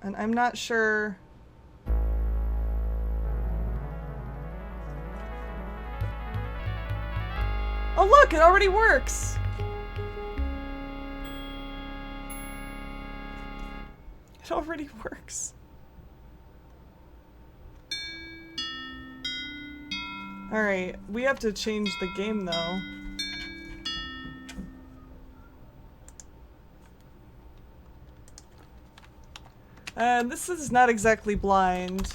And I'm not sure... Oh look, it already works! It already works. Alright, we have to change the game though. And this is not exactly blind.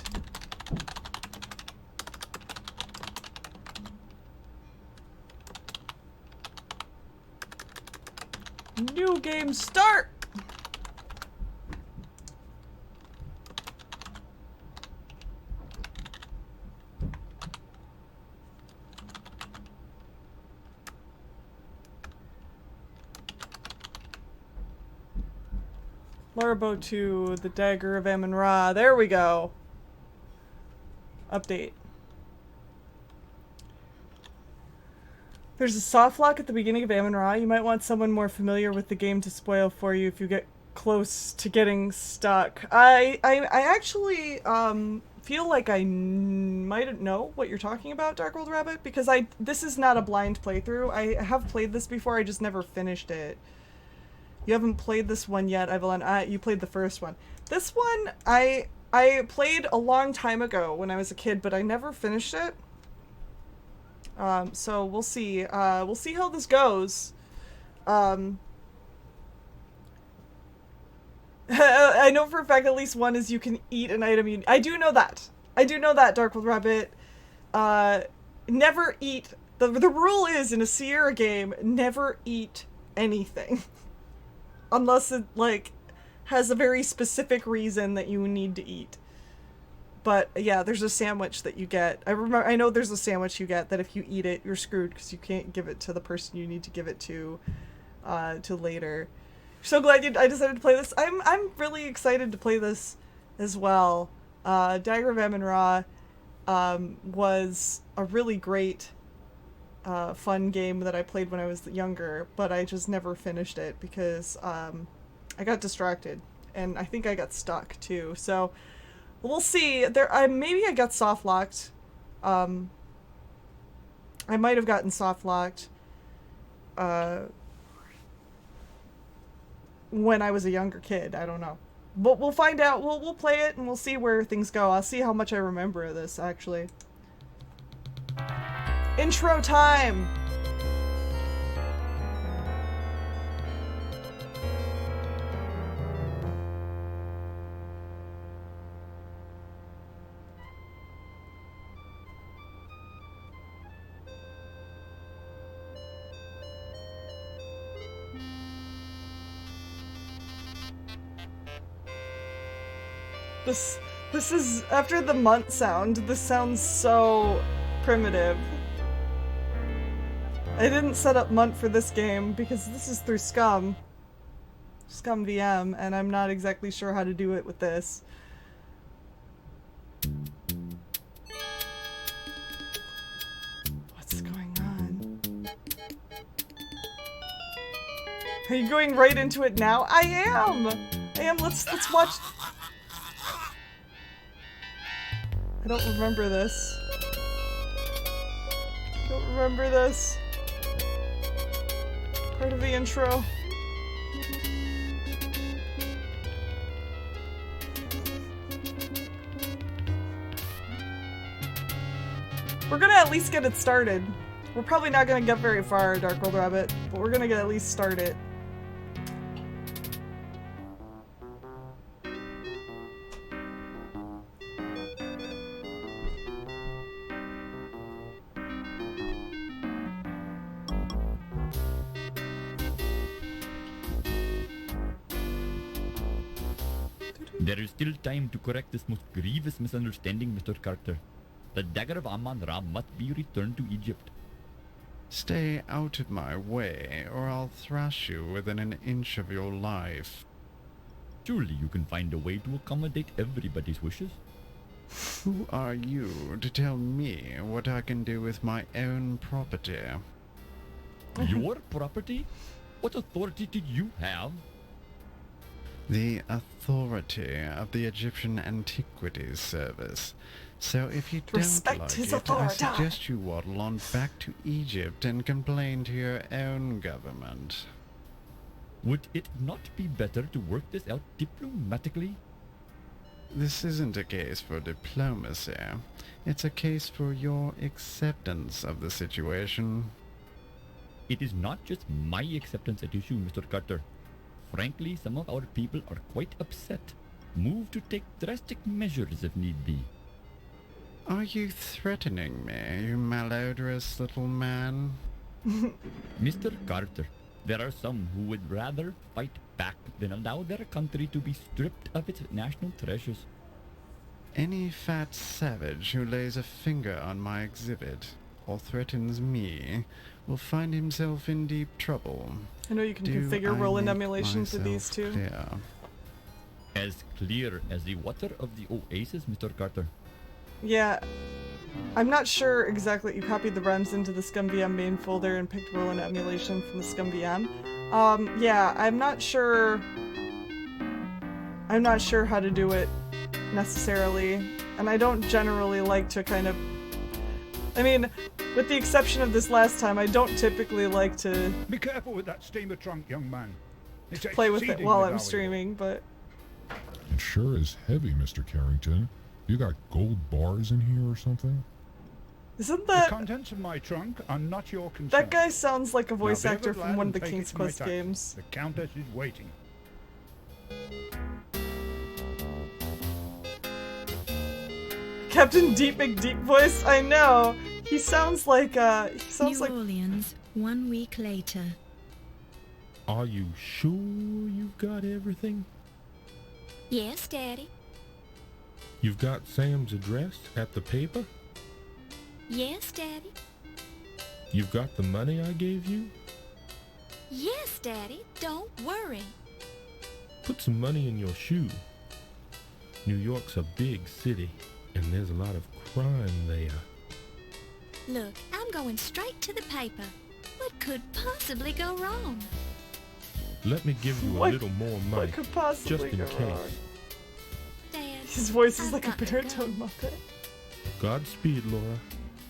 New game start! Larabo 2, the Dagger of Amon. There we go. Update. There's a soft lock at the beginning of Amon. You might want someone more familiar with the game to spoil for you if you get close to getting stuck. I actually feel like I might know what you're talking about, Dark World Rabbit, because this is not a blind playthrough. I have played this before, I just never finished it. You haven't played this one yet, Evelyn. You played the first one. This one, I played a long time ago when I was a kid, but I never finished it. So we'll see. We'll see how this goes. I know for a fact at least one is you can eat an item I do know that. I do know that, Dark World Rabbit. Never eat... The rule is, in a Sierra game, never eat anything. Unless it, like, has a very specific reason that you need to eat. But, yeah, there's a sandwich that you get. I know there's a sandwich you get that if you eat it, you're screwed because you can't give it to the person you need to give it to later. So glad I decided to play this. I'm really excited to play this as well. Dagger of Amon was a really great fun game that I played when I was younger, but I just never finished it because I got distracted and I think I got stuck too. So we'll see. Maybe I got soft locked. I might have gotten soft locked when I was a younger kid. I don't know. But we'll find out. We'll play it and we'll see where things go. I'll see how much I remember of this actually. Intro time! This is, after the munt sound, this sounds so primitive. I didn't set up Munt for this game because this is through Scum VM, and I'm not exactly sure how to do it with this. What's going on? Are you going right into it now? I am! Let's watch. I don't remember this. I don't remember this. Part of the intro. We're gonna at least get it started. We're probably not gonna get very far, Dark World Rabbit, but we're gonna at least start it. There is still time to correct this most grievous misunderstanding, Mr. Carter. The Dagger of Amon-Ra must be returned to Egypt. Stay out of my way, or I'll thrash you within an inch of your life. Surely you can find a way to accommodate everybody's wishes. Who are you to tell me what I can do with my own property? Your property? What authority do you have? The authority of the Egyptian Antiquities Service. So if you don't Respect like his it, I authority. suggest you waddle on back to Egypt and complain to your own government. Would it not be better to work this out diplomatically? This isn't a case for diplomacy. It's a case for your acceptance of the situation. It is not just my acceptance at issue, Mr. Carter. Frankly, some of our people are quite upset. Moved to take drastic measures if need be. Are you threatening me, you malodorous little man? Mr. Carter, there are some who would rather fight back than allow their country to be stripped of its national treasures. Any fat savage who lays a finger on my exhibit or threatens me will find himself in deep trouble. I know you can Do configure I roll and make emulation to these myself two. clear? As clear as the water of the oasis, Mr. Carter. Yeah, I'm not sure exactly. You copied the REMs into the ScumVM main folder and picked roll and emulation from the ScumVM. Yeah, I'm not sure how to do it necessarily, and I don't generally like to kind of, I mean, with the exception of this last time, I don't typically like to Be careful with that steamer trunk, young man. It's play with it exceedingly while I'm valuable. streaming, but It sure is heavy, Mr. Carrington. You got gold bars in here or something? isn't The that... contents of my trunk are not your concern. That guy sounds like a Now voice be a actor good from lad one and of the take King's it to my Quest taxi. games. The Countess is waiting. Captain Deep McDeep voice? I know! He sounds like, he sounds New like... Orleans, 1 week later. Are you sure you've got everything? Yes, Daddy. You've got Sam's address at the paper? Yes, Daddy. You've got the money I gave you? Yes, Daddy. Don't worry. Put some money in your shoe. New York's a big city, and there's a lot of crime there. Look, I'm going straight to the paper. What could possibly go wrong? Let me give you a What- little more What money, could possibly just in go case. wrong? Dad, His voice is I've like a got to baritone go. muppet. Godspeed, Laura.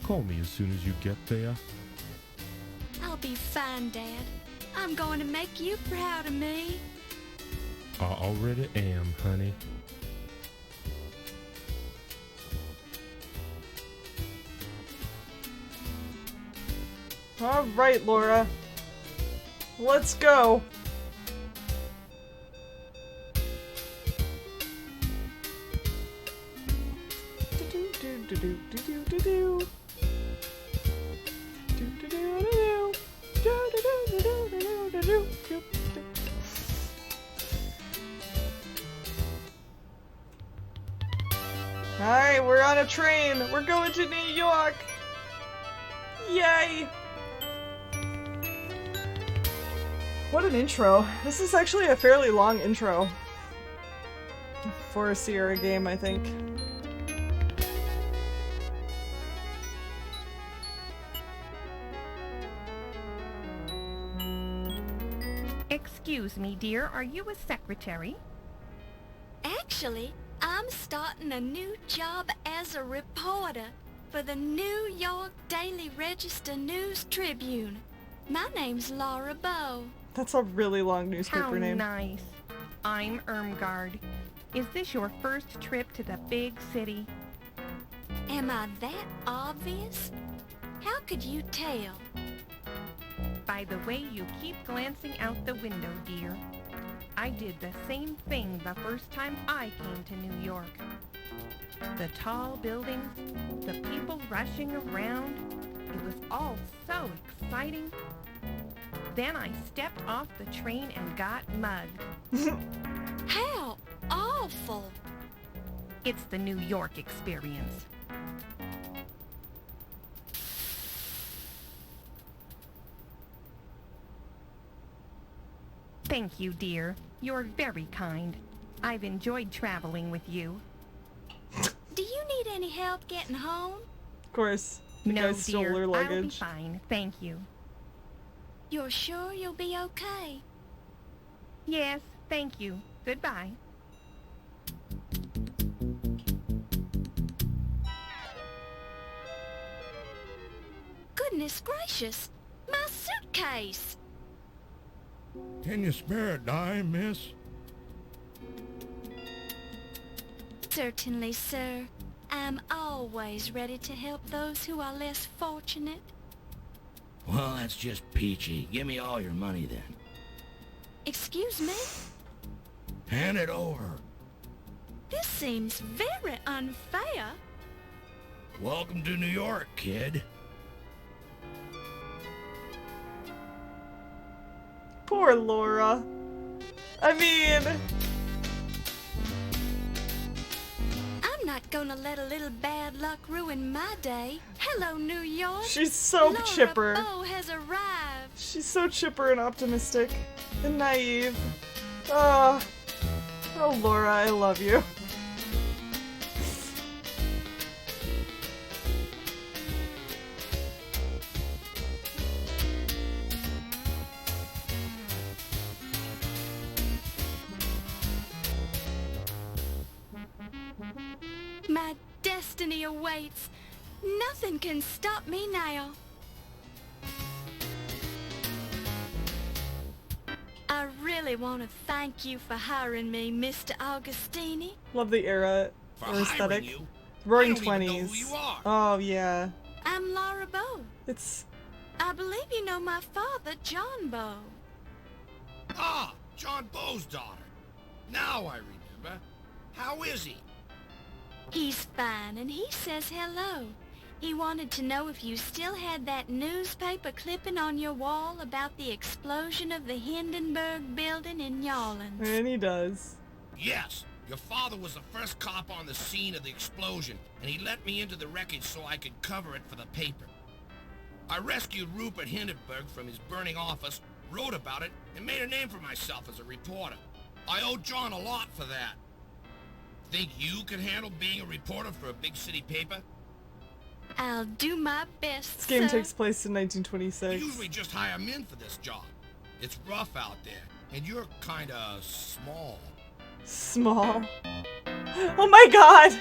Call me as soon as you get there. I'll be fine, Dad. I'm going to make you proud of me. I already am, honey. Alright, Laura. Let's go. Alright, we're on a train. We're going to New York. Yay! What an intro. This is actually a fairly long intro for a Sierra game, I think. Excuse me, dear, are you a secretary? Actually, I'm starting a new job as a reporter for the New York Daily Register News Tribune. My name's Laura Bow. That's a really long How newspaper name. nice. I'm Irmgard. Is this your first trip to the big city? Am I that obvious? How could you tell? By the way you keep glancing out the window, dear. I did the same thing the first time I came to New York. The tall buildings, the people rushing around, it was all so exciting. Then I stepped off the train and got mugged. How awful! It's the New York experience. Thank you, dear. You're very kind. I've enjoyed traveling with you. Do you need any help getting home? Of course. The No, guy stole dear. her I'll be luggage. fine. Thank you. You're sure you'll be okay? Yes, thank you. Goodbye. Goodness gracious! My suitcase! Can you spare a dime, miss? Certainly, sir. I'm always ready to help those who are less fortunate. Well, that's just peachy. Give me all your money then. Excuse me? Hand it over. This seems very unfair. Welcome to New York, kid. Poor Laura. I mean, I'm not gonna let a little bad luck ruin my day. Hello, New York. she's so Laura chipper. Bow has arrived. She's so chipper and optimistic and naive. Oh, Laura, I love you. My destiny awaits. Nothing can stop me now. I really want to thank you for hiring me, Mr. Augustini. Love the era For or aesthetic. hiring you? Roaring I don't even know 20s. who you are. Oh, yeah. I'm Laura Bow. It's I believe you know my father, John Bow. Ah, John Bow's daughter. Now I remember. How is he? He's fine, and he says hello. He wanted to know if you still had that newspaper clipping on your wall about the explosion of the Hindenburg building in New Orleans. and he does. Yes. Your father was the first cop on the scene of the explosion, and he let me into the wreckage so I could cover it for the paper. I rescued Rupert Hindenburg from his burning office, wrote about it, and made a name for myself as a reporter. I owe John a lot for that. Think you can handle being a reporter for a big city paper? I'll do my best, This game sir. takes place in We 1926. usually just hire men for this job. It's rough out there, and you're kinda small. Small. Oh my god!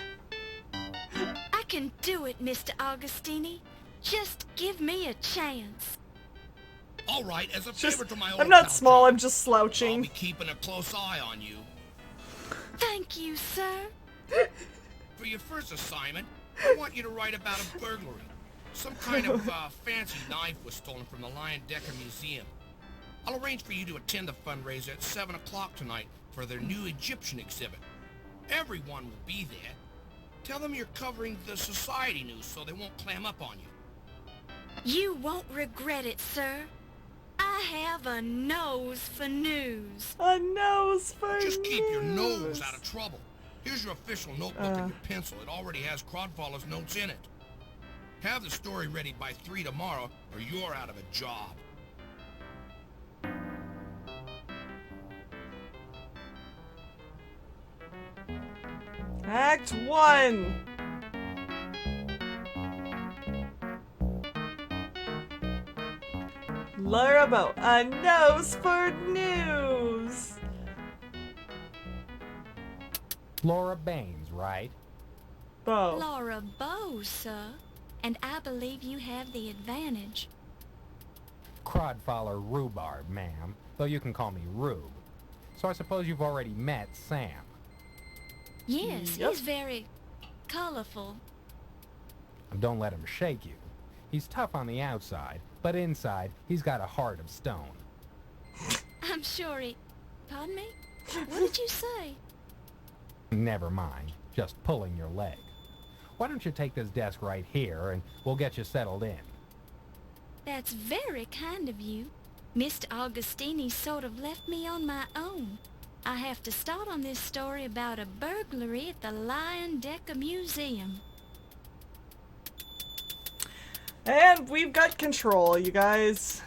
I can do it, Mr. Augustini. Just give me a chance. All right, as a Just, favor to my old I'm not pal small, John, I'm just I'll slouching. be keeping a close eye on you. Thank you, sir. For your first assignment, I want you to write about a burglary. Some kind of fancy knife was stolen from the Dagger Museum. I'll arrange for you to attend the fundraiser at 7 o'clock tonight for their new Egyptian exhibit. Everyone will be there. Tell them you're covering the society news so they won't clam up on you. You won't regret it, sir. I have a nose for news. A nose for Just keep your nose news. out of trouble. Here's your official notebook and your pencil. It already has Crodfaller's notes in it. Have the story ready by 3 tomorrow, or you're out of a job. Act 1. Laura Bow, a nose for news. Laura Baines, right? Bow. Laura Bow, sir. And I believe you have the advantage. Crodfaller rhubarb, ma'am, though you can call me Rube. So I suppose you've already met Sam. Yes, Yep. he's very colorful. Don't let him shake you. He's tough on the outside, but inside, he's got a heart of stone. I'm sure he... Pardon me? What did you say? Never mind, just pulling your leg. Why don't you take this desk right here, and we'll get you settled in. That's very kind of you. Mr. Augustini sort of left me on my own. I have to start on this story about a burglary at the Dagger Museum. And we've got control, you guys.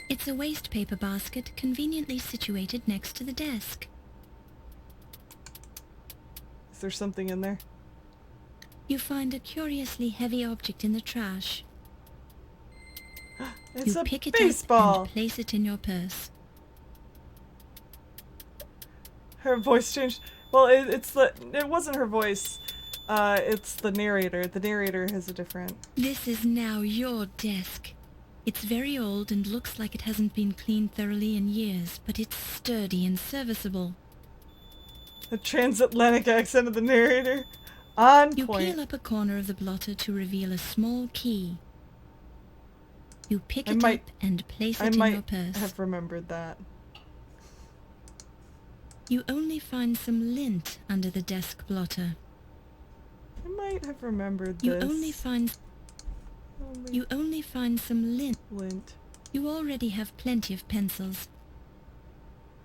It's a waste paper basket conveniently situated next to the desk. Is there something in there? You find a curiously heavy object in the trash. It's You a pick it baseball. up and place it in your purse. Her voice changed. Well, it wasn't her voice. It's the narrator. The narrator has a different... This is now your desk. It's very old and looks like it hasn't been cleaned thoroughly in years, but it's sturdy and serviceable. The transatlantic accent of the narrator. On You point. peel up a corner of the blotter to reveal a small key. You pick it up and place it in your purse. I might have remembered that. You only find some lint under the desk blotter. I might have remembered You this. only find some lint. Lint. You already have plenty of pencils.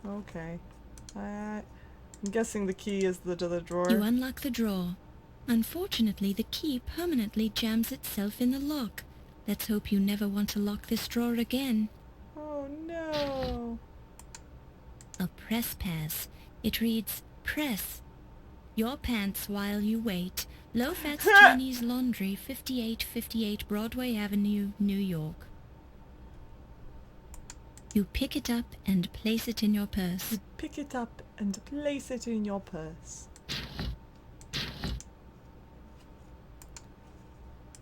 Okay. I'm guessing the key is to the drawer. You unlock the drawer. Unfortunately, the key permanently jams itself in the lock. Let's hope you never want to lock this drawer again. Oh no. A press pass. It reads, press. Your pants while you wait. Low-Fats Chinese Laundry, 5858 Broadway Avenue, New York. You pick it up and place it in your purse. You pick it up and place it in your purse.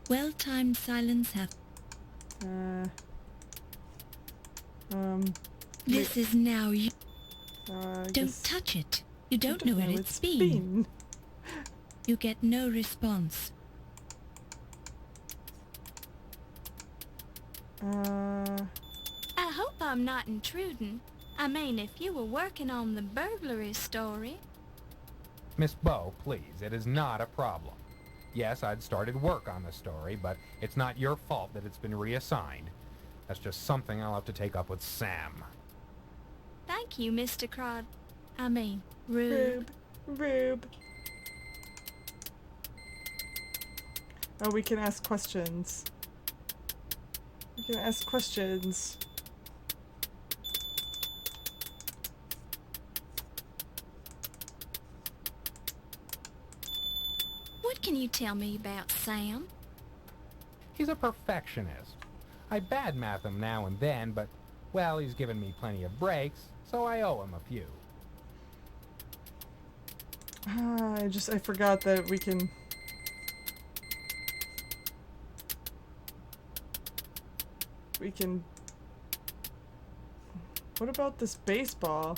Well-timed silence hath... This is now you... Don't touch it. You don't know where it's been. You get no response. I hope I'm not intruding. I mean, if you were working on the burglary story... Miss Bow, please, it is not a problem. Yes, I'd started work on the story, but it's not your fault that it's been reassigned. That's just something I'll have to take up with Sam. Thank you, Mr. Rube. Rube. Oh, we can ask questions. We can ask questions. What can you tell me about Sam? He's a perfectionist. I badmouth him now and then, but, well, he's given me plenty of breaks, so I owe him a few. I forgot that we can... What about this baseball?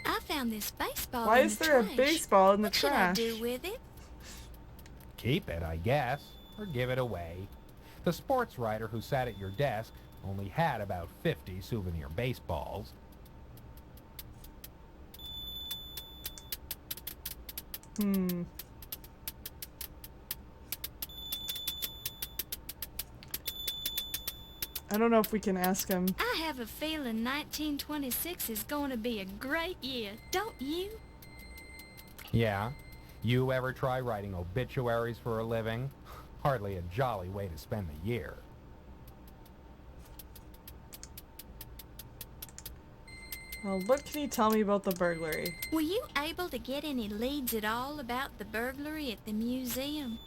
I found this baseball Why in is the there trash. a baseball in the What trash? should I do with it? Keep it, I guess, or give it away. The sports writer who sat at your desk only had about 50 souvenir baseballs. I don't know if we can ask him. I have a feeling 1926 is going to be a great year, don't you? Yeah? You ever try writing obituaries for a living? Hardly a jolly way to spend the year. Well, what can you tell me about the burglary? Were you able to get any leads at all about the burglary at the museum?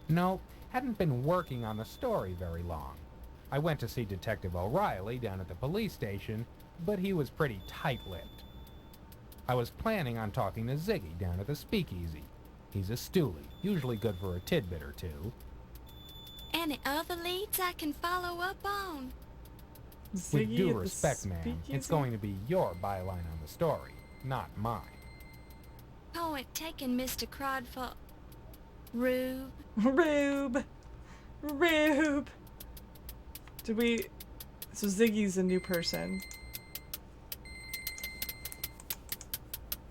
No, hadn't been working on the story very long. I went to see Detective O'Reilly down at the police station, but he was pretty tight-lipped. I was planning on talking to Ziggy down at the speakeasy. He's a stoolie, usually good for a tidbit or two. Any other leads I can follow up on? Ziggy With due at the respect, ma'am, speakeasy? it's going to be your byline on the story, not mine. Point taken, Mr. Crodful. Rube. Rube. So Ziggy's a new person.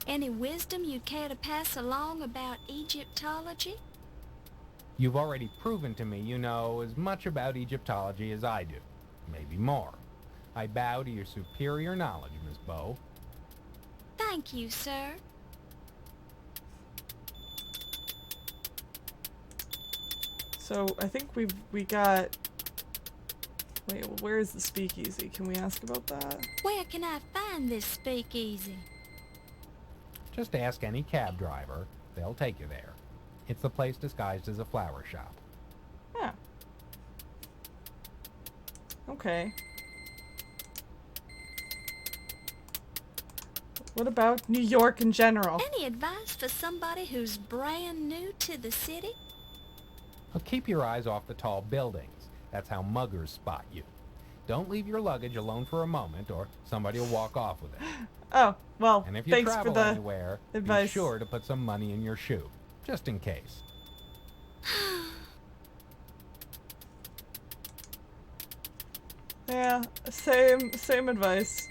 Any wisdom you'd care to pass along about Egyptology? You've already proven to me you know as much about Egyptology as I do. Maybe more. I bow to your superior knowledge, Miss Bow. Thank you, sir. So I think we got... Wait, where is the speakeasy? Can we ask about that? Where can I find this speakeasy? Just ask any cab driver. They'll take you there. It's the place disguised as a flower shop. Yeah. Okay. What about New York in general? Any advice for somebody who's brand new to the city? Well, keep your eyes off the tall buildings. That's how muggers spot you. Don't leave your luggage alone for a moment, or somebody will walk off with it. Oh, well, And if you thanks for travel the anywhere, advice. be sure to put some money in your shoe, just in case. Yeah, same advice.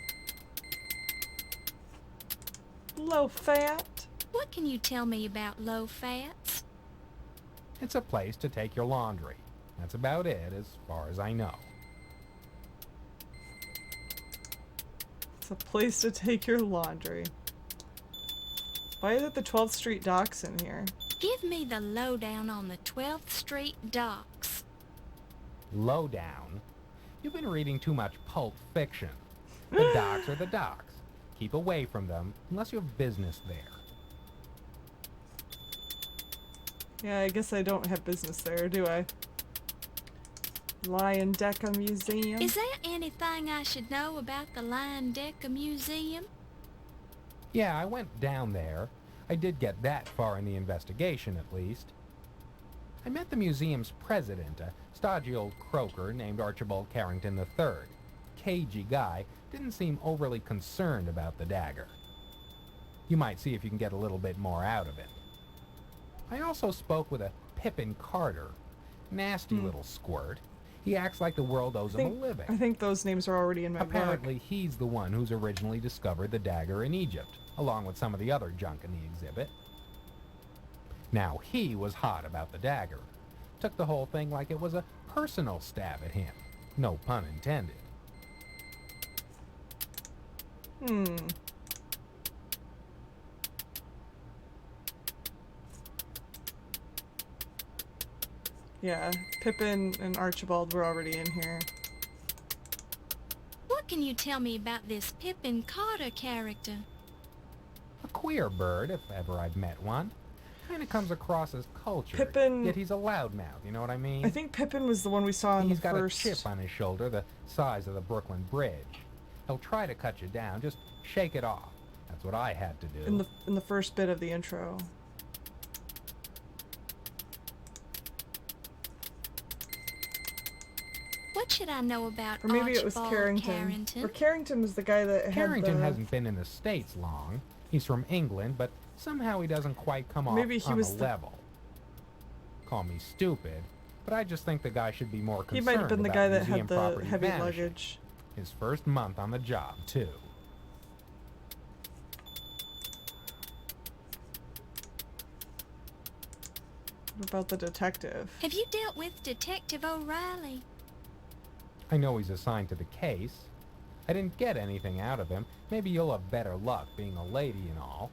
Low fat. What can you tell me about low fats? It's a place to take your laundry. That's about it, as far as I know. It's a place to take your laundry. Why is it the 12th Street docks in here? Give me the lowdown on the 12th Street docks. Lowdown? You've been reading too much pulp fiction. The docks are the docks. Keep away from them unless you have business there. Yeah, I guess I don't have business there, do I? Lion Decker Museum. Is there anything I should know about the Lion Decker Museum? Yeah, I went down there. I did get that far in the investigation, at least. I met the museum's president, a stodgy old croaker named Archibald Carrington III. Cagey guy, didn't seem overly concerned about the dagger. You might see if you can get a little bit more out of him. I also spoke with a Pippin Carter. Nasty little squirt. He acts like the world owes him a living. I think those names are already in my book. Apparently, he's the one who's originally discovered the dagger in Egypt, along with some of the other junk in the exhibit. Now, he was hot about the dagger. Took the whole thing like it was a personal stab at him. No pun intended. Yeah, Pippin and Archibald were already in here. What can you tell me about this Pippin Carter character? A queer bird, if ever I've met one. Kind of comes across as cultured, Pippin- yet he's a loudmouth, you know what I mean? I think Pippin was the one we saw in He's the got first... a chip on his shoulder the size of the Brooklyn Bridge. He'll try to cut you down, just shake it off. That's what I had to do. in the first bit of the intro. What should I know about Or maybe it was Archibald Carrington. Or Carrington was the guy that Carrington had the... hasn't been in the States long. He's from England, but somehow he doesn't quite come off Maybe he on was a the- level. Call me stupid, but I just think the guy should be more He concerned might have been the about guy that museum had the property heavy vanishing. luggage. His first month on the job, too. What about the detective? Have you dealt with Detective O'Reilly? I know he's assigned to the case. I didn't get anything out of him. Maybe you'll have better luck being a lady and all.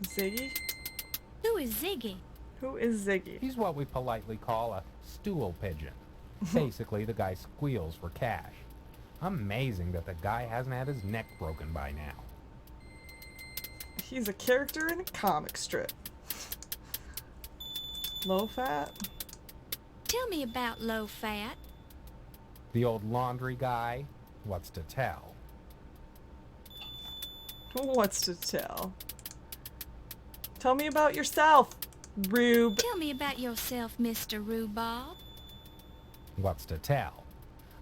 Ziggy? Who is Ziggy? Who is Ziggy? He's what we politely call a stool pigeon. Basically, the guy squeals for cash. Amazing that the guy hasn't had his neck broken by now. He's a character in a comic strip. Low fat? Tell me about low fat. The old laundry guy? What's to tell? What's to tell? Tell me about yourself, Rube. Tell me about yourself, Mr. Rhubarb. What's to tell?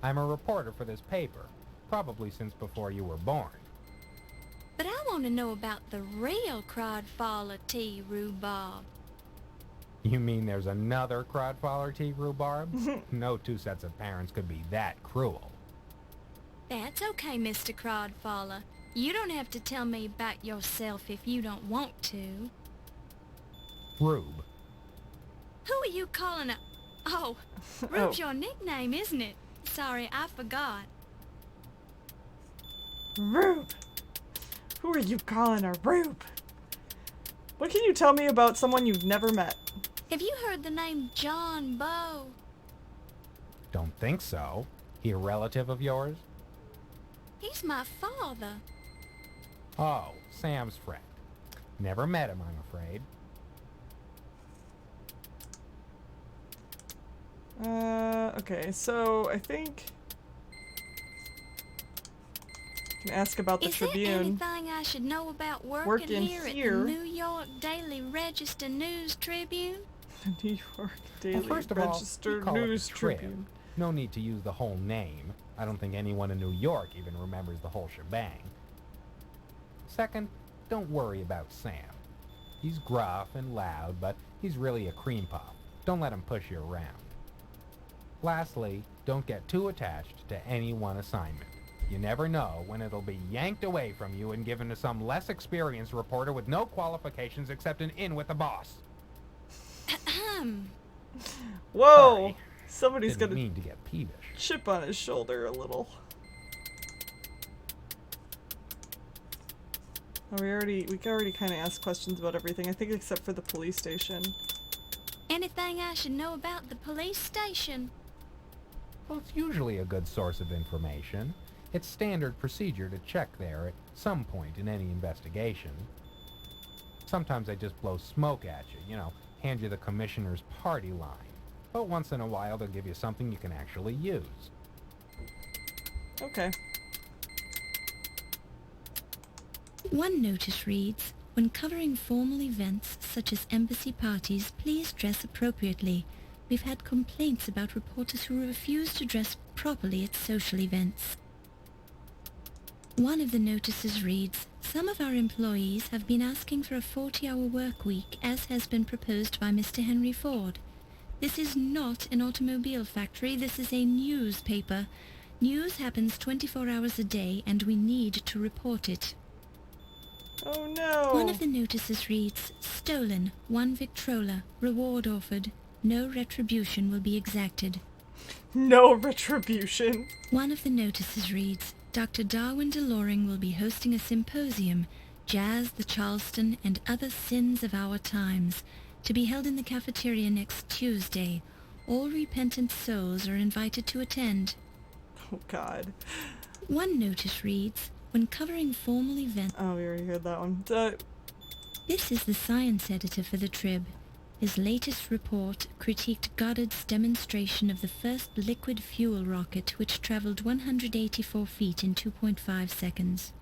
I'm a reporter for this paper, probably since before you were born. But I want to know about the real Crodfaller T. Rhubarb. You mean there's another Crodfaller T. Rhubarb? No two sets of parents could be that cruel. That's okay, Mr. Crodfaller. You don't have to tell me about yourself if you don't want to. Rube. Who are you calling a... Oh, Rube's your nickname, isn't it? Sorry, I forgot. Rube! Who are you calling a Rube? What can you tell me about someone you've never met? Have you heard the name John Bow? Don't think so. He a relative of yours? He's my father. Oh, Sam's friend. Never met him, I'm afraid. Okay, so I think I can ask about the Is there Tribune. anything I should know about working Working here at here? the New York Daily Register News Tribune? The New York Daily Well, first of all, Register we call it the News Trib. Tribune. No need to use the whole name. I don't think anyone in New York even remembers the whole shebang. Second, don't worry about Sam. He's gruff and loud, but he's really a cream puff. Don't let him push you around. Lastly, don't get too attached to any one assignment. You never know when it'll be yanked away from you and given to some less experienced reporter with no qualifications except an in with the boss. Whoa! Sorry. Somebody's Didn't gonna mean to get peevish. chip on his shoulder a little. Oh, we already kind of asked questions about everything, I think, except for the police station. Anything I should know about the police station? Well, it's usually a good source of information. It's standard procedure to check there at some point in any investigation. Sometimes they just blow smoke at you, hand you the commissioner's party line. But once in a while they'll give you something you can actually use. Okay. One notice reads, when covering formal events such as embassy parties, please dress appropriately. We've had complaints about reporters who refuse to dress properly at social events. One of the notices reads, some of our employees have been asking for a 40-hour work week as has been proposed by Mr. Henry Ford. This is not an automobile factory, this is a newspaper. News happens 24 hours a day and we need to report it. Oh no! One of the notices reads, stolen, 1 Victrola, reward offered, no retribution will be exacted. No retribution. One of the notices reads, Dr. Darwin DeLoring will be hosting a symposium, Jazz, the Charleston, and Other Sins of Our Times, to be held in the cafeteria next Tuesday. All repentant souls are invited to attend. Oh God. One notice reads, when covering formal events... Oh, we already heard that one. This is the science editor for the Trib. His latest report critiqued Goddard's demonstration of the first liquid fuel rocket, which traveled 184 feet in 2.5 seconds.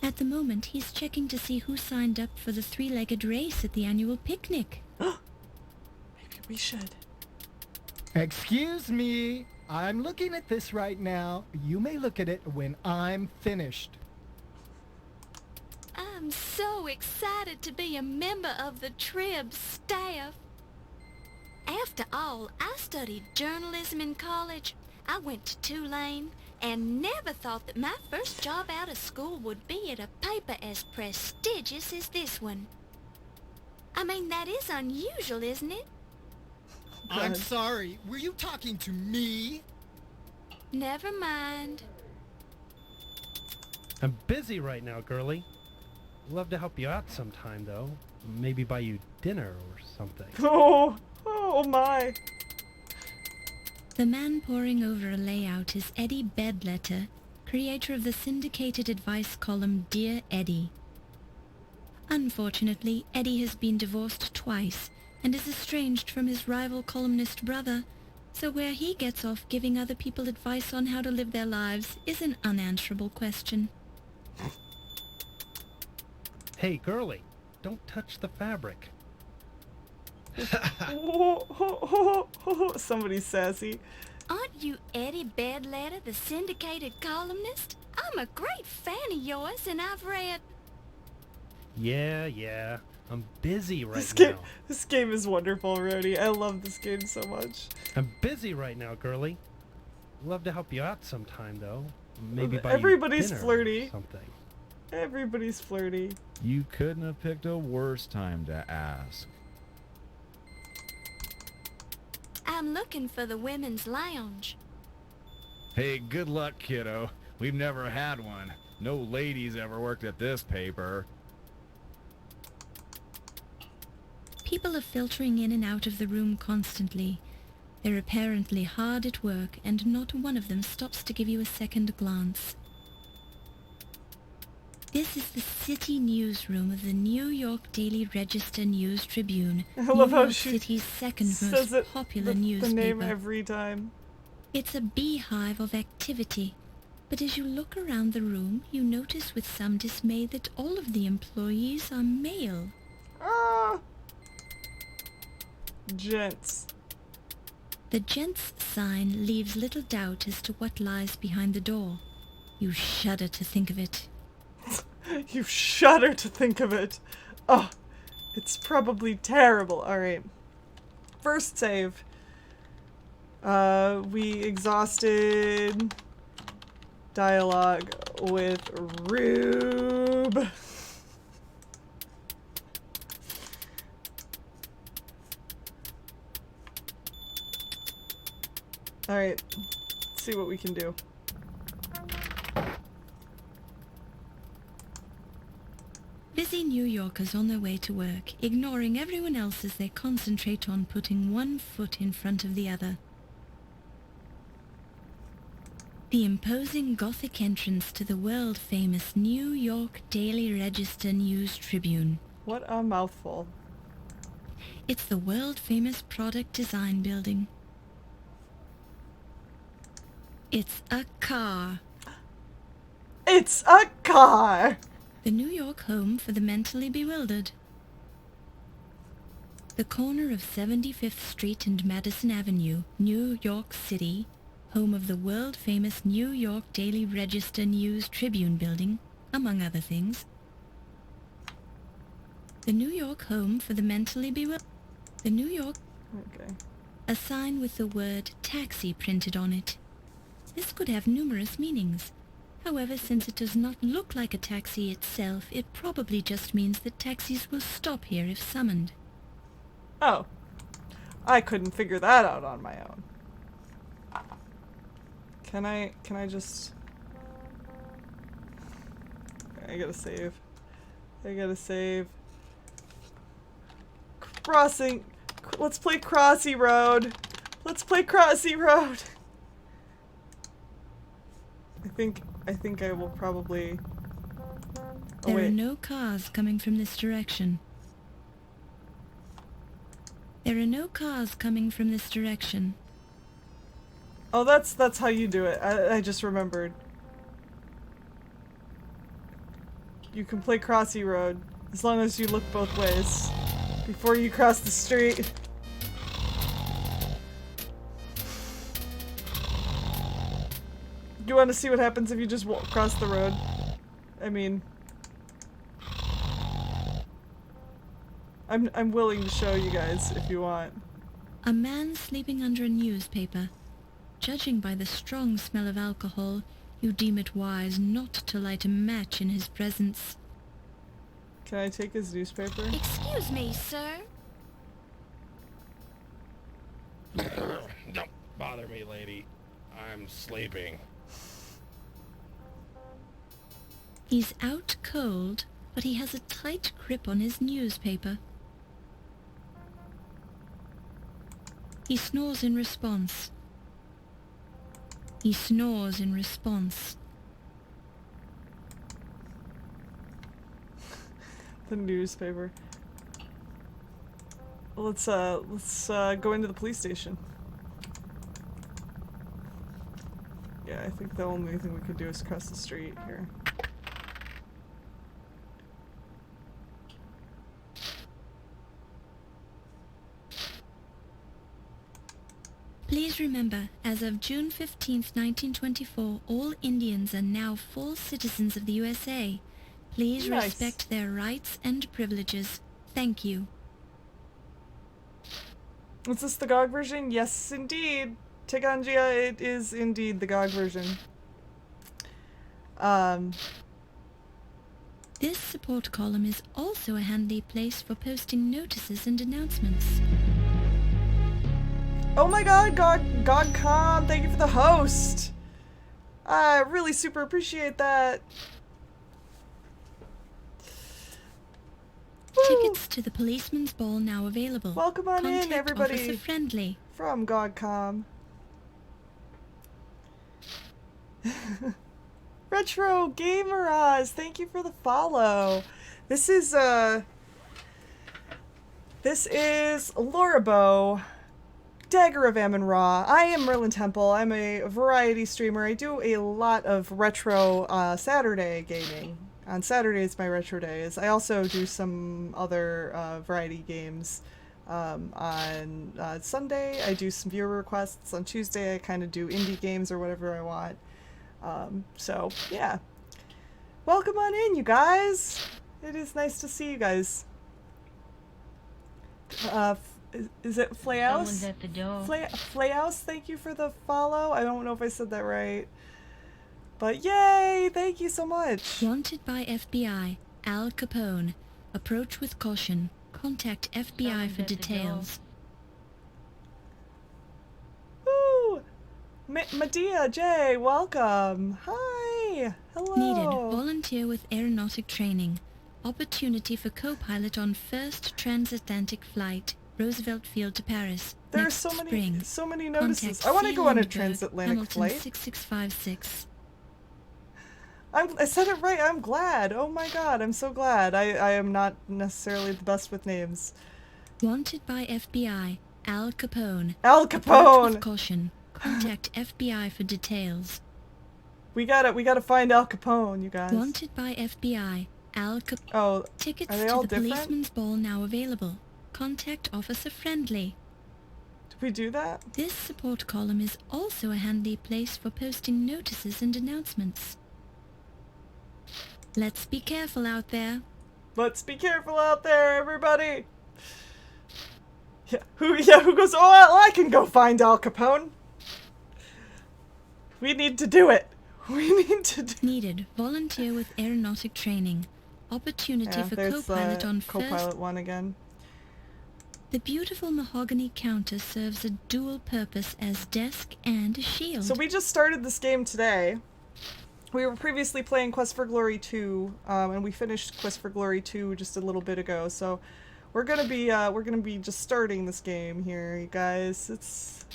At the moment, he's checking to see who signed up for the 3-legged race at the annual picnic. Maybe we should. Excuse me. I'm looking at this right now. You may look at it when I'm finished. I'm so excited to be a member of the Trib staff. After all, I studied journalism in college. I went to Tulane and never thought that my first job out of school would be at a paper as prestigious as this one. I mean, that is unusual, isn't it? I'm sorry. Were you talking to me? Never mind. I'm busy right now, girlie. Love to help you out sometime, though. Maybe buy you dinner or something. Oh my. The man poring over a layout is Eddie Bedletter, creator of the syndicated advice column Dear Eddie. Unfortunately, Eddie has been divorced twice and is estranged from his rival columnist brother, so where he gets off giving other people advice on how to live their lives is an unanswerable question. Hey, girlie, don't touch the fabric. Somebody's sassy. Aren't you Eddie Bedletter, the syndicated columnist? I'm a great fan of yours, and I've read... Yeah. I'm busy right now. This game is wonderful, Rody. I love this game so much. I'm busy right now, girlie. Love to help you out sometime, though. Maybe buy Everybody's you dinner flirty. or something. Everybody's flirty. You couldn't have picked a worse time to ask. I'm looking for the women's lounge. Hey, good luck, kiddo. We've never had one. No ladies ever worked at this paper. People are filtering in and out of the room constantly. They're apparently hard at work, and not one of them stops to give you a second glance. This is the city newsroom of the New York Daily Register News Tribune, I New love how York she City's second says most popular the newspaper. name every time. It's a beehive of activity, but as you look around the room, you notice with some dismay that all of the employees are male. Ah! Gents. The gents sign leaves little doubt as to what lies behind the door. You shudder to think of it. You shudder to think of it. Oh, it's probably terrible. Alright. First save. We exhausted dialogue with Rube. Alright. Let's see what we can do. Busy New Yorkers on their way to work, ignoring everyone else as they concentrate on putting one foot in front of the other. The imposing Gothic entrance to the world-famous New York Daily Register News Tribune. What a mouthful. It's the world-famous product design building. It's a car. It's a car! The New York home for the mentally bewildered. The corner of 75th Street and Madison Avenue, New York City, home of the world-famous New York Daily Register News Tribune building, among other things. The New York home for the mentally bewildered. The New York... Okay. A sign with the word taxi printed on it. This could have numerous meanings. However, since it does not look like a taxi itself, it probably just means that taxis will stop here if summoned. Oh. I couldn't figure that out on my own. Can I just... I gotta save. I gotta save. Crossing. Let's play Crossy Road. Let's play Crossy Road. I think I will probably... There are no cars coming from this direction. There are no cars coming from this direction. Oh, that's how you do it. I just remembered. You can play Crossy Road as long as you look both ways before you cross the street. You want to see what happens if you just walk across the road? I mean, I'm willing to show you guys if you want. A man sleeping under a newspaper. Judging by the strong smell of alcohol, you deem it wise not to light a match in his presence. Can I take his newspaper? Excuse me, sir. Don't bother me, lady. I'm sleeping. He's out cold, but he has a tight grip on his newspaper. He snores in response. He snores in response. The newspaper. Let's go into the police station. Yeah, I think the only thing we could do is cross the street here. Please remember, as of June 15th, 1924, all Indians are now full citizens of the USA. Please respect their rights and privileges. Thank you. Is this the GOG version? Yes, indeed. Teganjia, it is indeed the GOG version. This support column is also a handy place for posting notices and announcements. Oh my god, GOGCom, thank you for the host! I really super appreciate that. Tickets to the Policeman's Ball now available. Welcome on in, everybody. Officer Friendly. From GOGCom. Retro Gameraz, thank you for the follow. This is Lorabo, Dagger of Amon Ra. I am Merlin Temple. I'm a variety streamer. I do a lot of retro Saturday gaming. On Saturdays, my retro days. I also do some other variety games. On Sunday, I do some viewer requests. On Tuesday, I kind of do indie games or whatever I want. So, yeah. Welcome on in, you guys! It is nice to see you guys. Is it Flayaus? Someone's at the door. Flayaus, thank you for the follow. I don't know if I said that right. But yay! Thank you so much! Wanted by FBI, Al Capone. Approach with caution. Contact FBI for details. Woo! Medea J, welcome! Hi! Hello! Needed. Volunteer with aeronautic training. Opportunity for co-pilot on first transatlantic flight. Roosevelt Field to Paris. There are next so spring. many notices. Contact I want to C. go on a Lindbergh, transatlantic Hamilton flight. 6656. I said it right. I'm glad. Oh my god, I'm so glad. I am not necessarily the best with names. Wanted by FBI, Al Capone. Al Approach Capone! with caution. Contact FBI for details. We gotta find Al Capone, you guys. Wanted by FBI, Al Capone. Oh, Tickets are they to all the different? policeman's ball now available. Contact Officer Friendly. Did we do that? This support column is also a handy place for posting notices and announcements. Let's be careful out there. Let's be careful out there, everybody. Who goes, oh, I can go find Al Capone. We need to do it. We need to do Needed. Volunteer with aeronautic training. Opportunity for co-pilot on co-pilot first. one again. The beautiful mahogany counter serves a dual purpose as desk and a shield. So we just started this game today. We were previously playing Quest for Glory 2, and we finished Quest for Glory 2 just a little bit ago. So we're gonna be just starting this game here, you guys.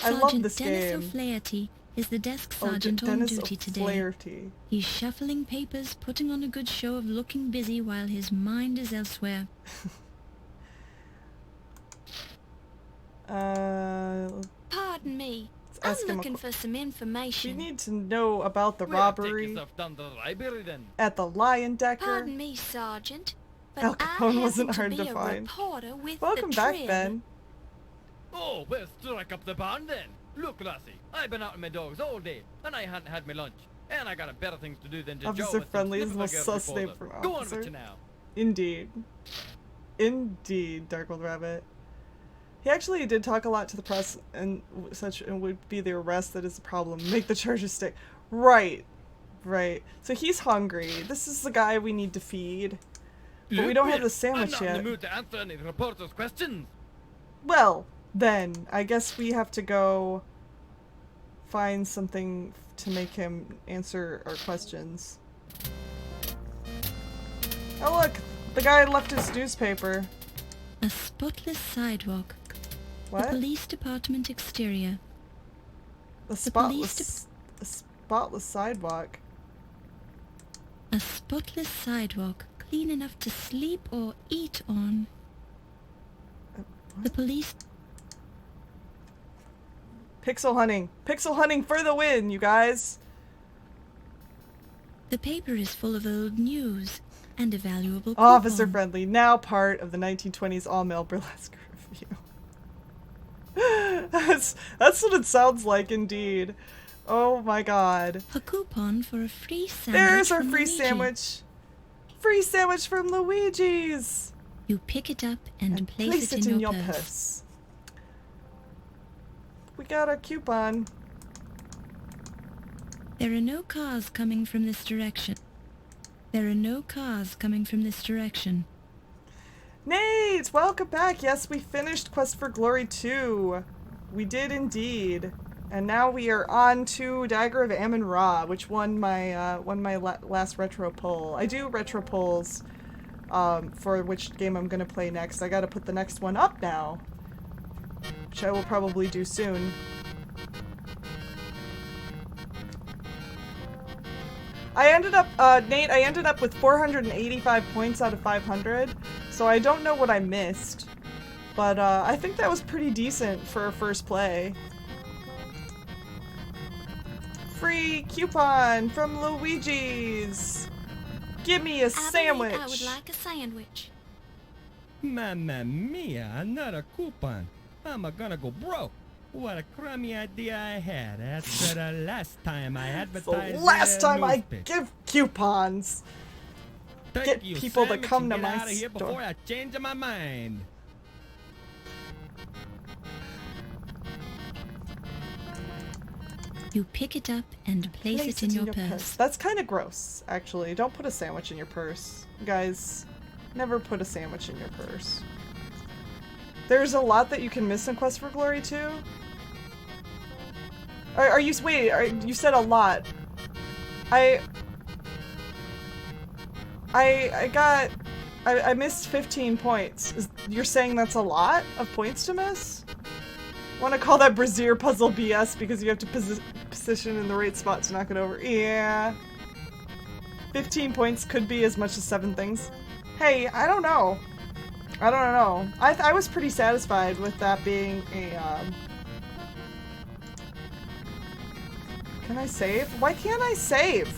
I love this Dennis game. O'Flaherty is the desk sergeant on Dennis duty today. O'Flaherty. He's shuffling papers, putting on a good show of looking busy while his mind is elsewhere. Pardon me. I'm ask him a looking for some information. We need to know about the Well, robbery take yourself down to the library then. at the Lion Decker. Pardon me, Sergeant, but Al I Capone wasn't happen hard to to be a find. reporter with Welcome the back, Trib. Ben. Oh, well, strike up the barn then. Look, lassie, I've been out with my dogs all day, and I hadn't had my lunch. And I got better things to do than to Officer joe with Friendly is some the most sniffer-girl sus name reporter. for an Go on officer. with you now. Indeed. Indeed, Dark Old Rabbit. He actually did talk a lot to the press and such, and would be the arrest that is the problem. Make the charges stick. Right. Right. So he's hungry. This is the guy we need to feed. But we don't have the sandwich I'm not yet. in the mood to answer any reporters' questions. Well, then, I guess we have to go find something to make him answer our questions. Oh look! The guy left his newspaper. A spotless sidewalk. What? The police department exterior. A spotless sidewalk. A spotless sidewalk, clean enough to sleep or eat on. The police... Pixel hunting. Pixel hunting for the win, you guys. The paper is full of old news and a valuable Officer coupon. Friendly, now part of the 1920s all-male burlesque review. That's what it sounds like, indeed. Oh my god. A coupon for a free sandwich. There's our from free Luigi. sandwich. Free sandwich from Luigi's. You pick it up and place it in your purse. We got our coupon. There are no cars coming from this direction. There are no cars coming from this direction. Nate, welcome back. Yes, we finished Quest for Glory 2. We did indeed. And now we are on to Dagger of Amon Ra, which won my last retro poll. I do retro polls for which game I'm gonna play next. I gotta put the next one up now, which I will probably do soon. I ended up, Nate, I ended up with 485 points out of 500, so I don't know what I missed. But, I think that was pretty decent for a first play. Free coupon from Luigi's! Give me a sandwich! I would like a sandwich. Mamma mia, another coupon. I'm gonna go broke. What a crummy idea I had after the last time I advertised. The last time I give coupons. Thank Get you, people to sandwich, come and to get my out of here store. before I change my mind. You pick it up and place it in your purse. That's kind of gross, actually. Don't put a sandwich in your purse. Guys, never put a sandwich in your purse. There's a lot that you can miss in Quest for Glory too. You said a lot. I missed 15 points. You're saying that's a lot of points to miss? Want to call that Brazier puzzle BS because you have to position in the right spot to knock it over. Yeah. 15 points could be as much as 7 things. Hey, I don't know. I don't know. I was pretty satisfied with that being a, Can I save? Why can't I save?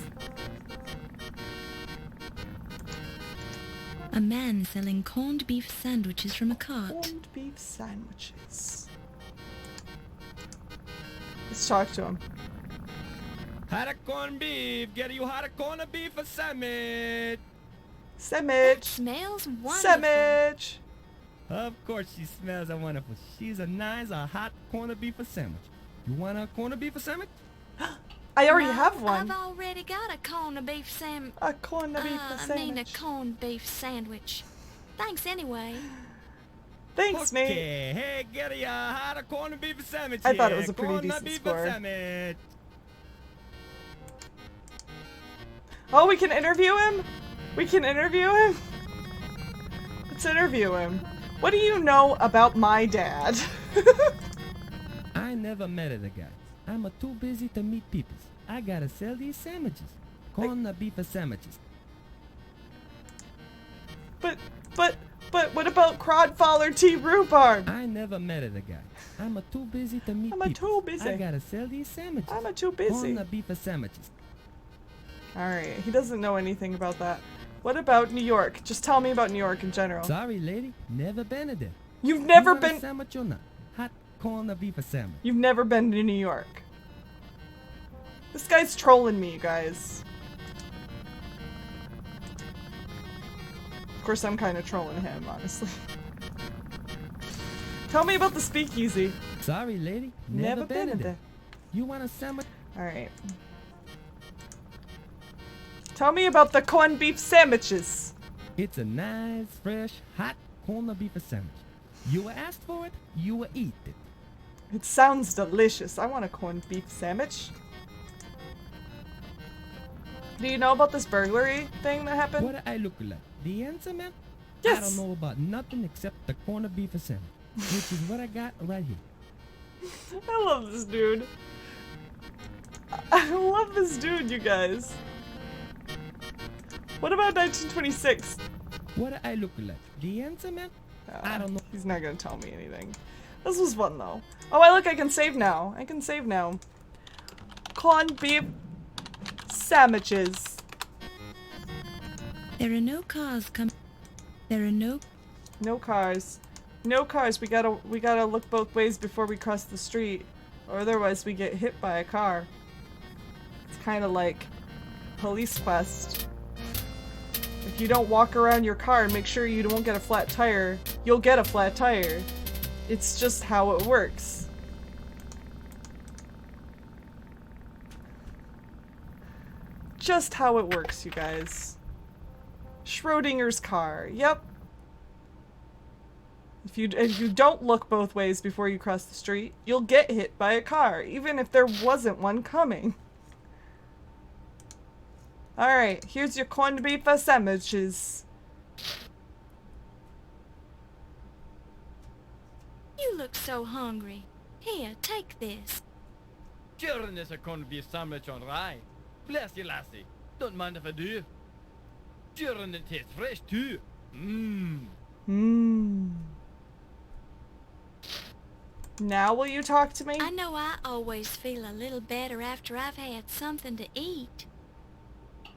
A man selling corned beef sandwiches from a cart. Corned beef sandwiches. Let's talk to him. Hot corned beef. Get you hot corned beef for sandwich. Sandwich. Smells wonderful. Sandwich. Of course she smells wonderful. She's a nice, hot corned beef for sandwich. You want a corned beef for sandwich? I already have one. I've already got a corned beef sandwich. A corned beef sandwich. I mean a corned beef sandwich. Thanks anyway. Thanks, okay. Nate. Hey, get you a hot corned beef sandwich. I thought it was a pretty corned decent beef score. Sandwich. Oh, we can interview him? We can interview him? Let's interview him. What do you know about my dad? I never met the guy. I'm too busy to meet people. I gotta sell these sandwiches. Corned beef sandwiches. But what about Crodfaller T. Rhubarb? I never met the guy. I'm too busy to meet people. I'm too busy. I gotta sell these sandwiches. I'm too busy. Corned beef sandwiches. Alright, he doesn't know anything about that. What about New York? Just tell me about New York in general. Sorry, lady. Never been there. You've never you want been... a sandwich or not? Hot corned beef sandwich. You've never been to New York. This guy's trolling me, you guys. Of course, I'm kind of trolling him, honestly. Tell me about the speakeasy. Sorry, lady. Never been there. You want a sandwich? Alright. Tell me about the corned beef sandwiches. It's a nice, fresh, hot corned beef sandwich. You were asked for it, you will eat it. It sounds delicious. I want a corned beef sandwich. Do you know about this burglary thing that happened? What do I look like? The answer, man? Yes. I don't know about nothing except the corned beef sandwich, which is what I got right here. I love this dude. I love this dude, you guys. What about 1926? What do I look like? The answer, man? I don't know. He's not gonna tell me anything. This was fun, though. Oh, look, I can save now. I can save now. Corned beef sandwiches. There are no cars There are no cars. No cars. We gotta look both ways before we cross the street, or otherwise we get hit by a car. It's kind of like Police Quest. If you don't walk around your car and make sure you don't get a flat tire, you'll get a flat tire. It's just how it works. Just how it works, you guys. Schrodinger's car. Yep. If you don't look both ways before you cross the street, you'll get hit by a car, even if there wasn't one coming. Alright, here's your corned beef sandwiches. You look so hungry. Here, take this. Children is a corned beef sandwich on rye. Bless you, lassie. Don't mind if I do. Sure, and it tastes fresh too. Now will you talk to me? I know I always feel a little better after I've had something to eat.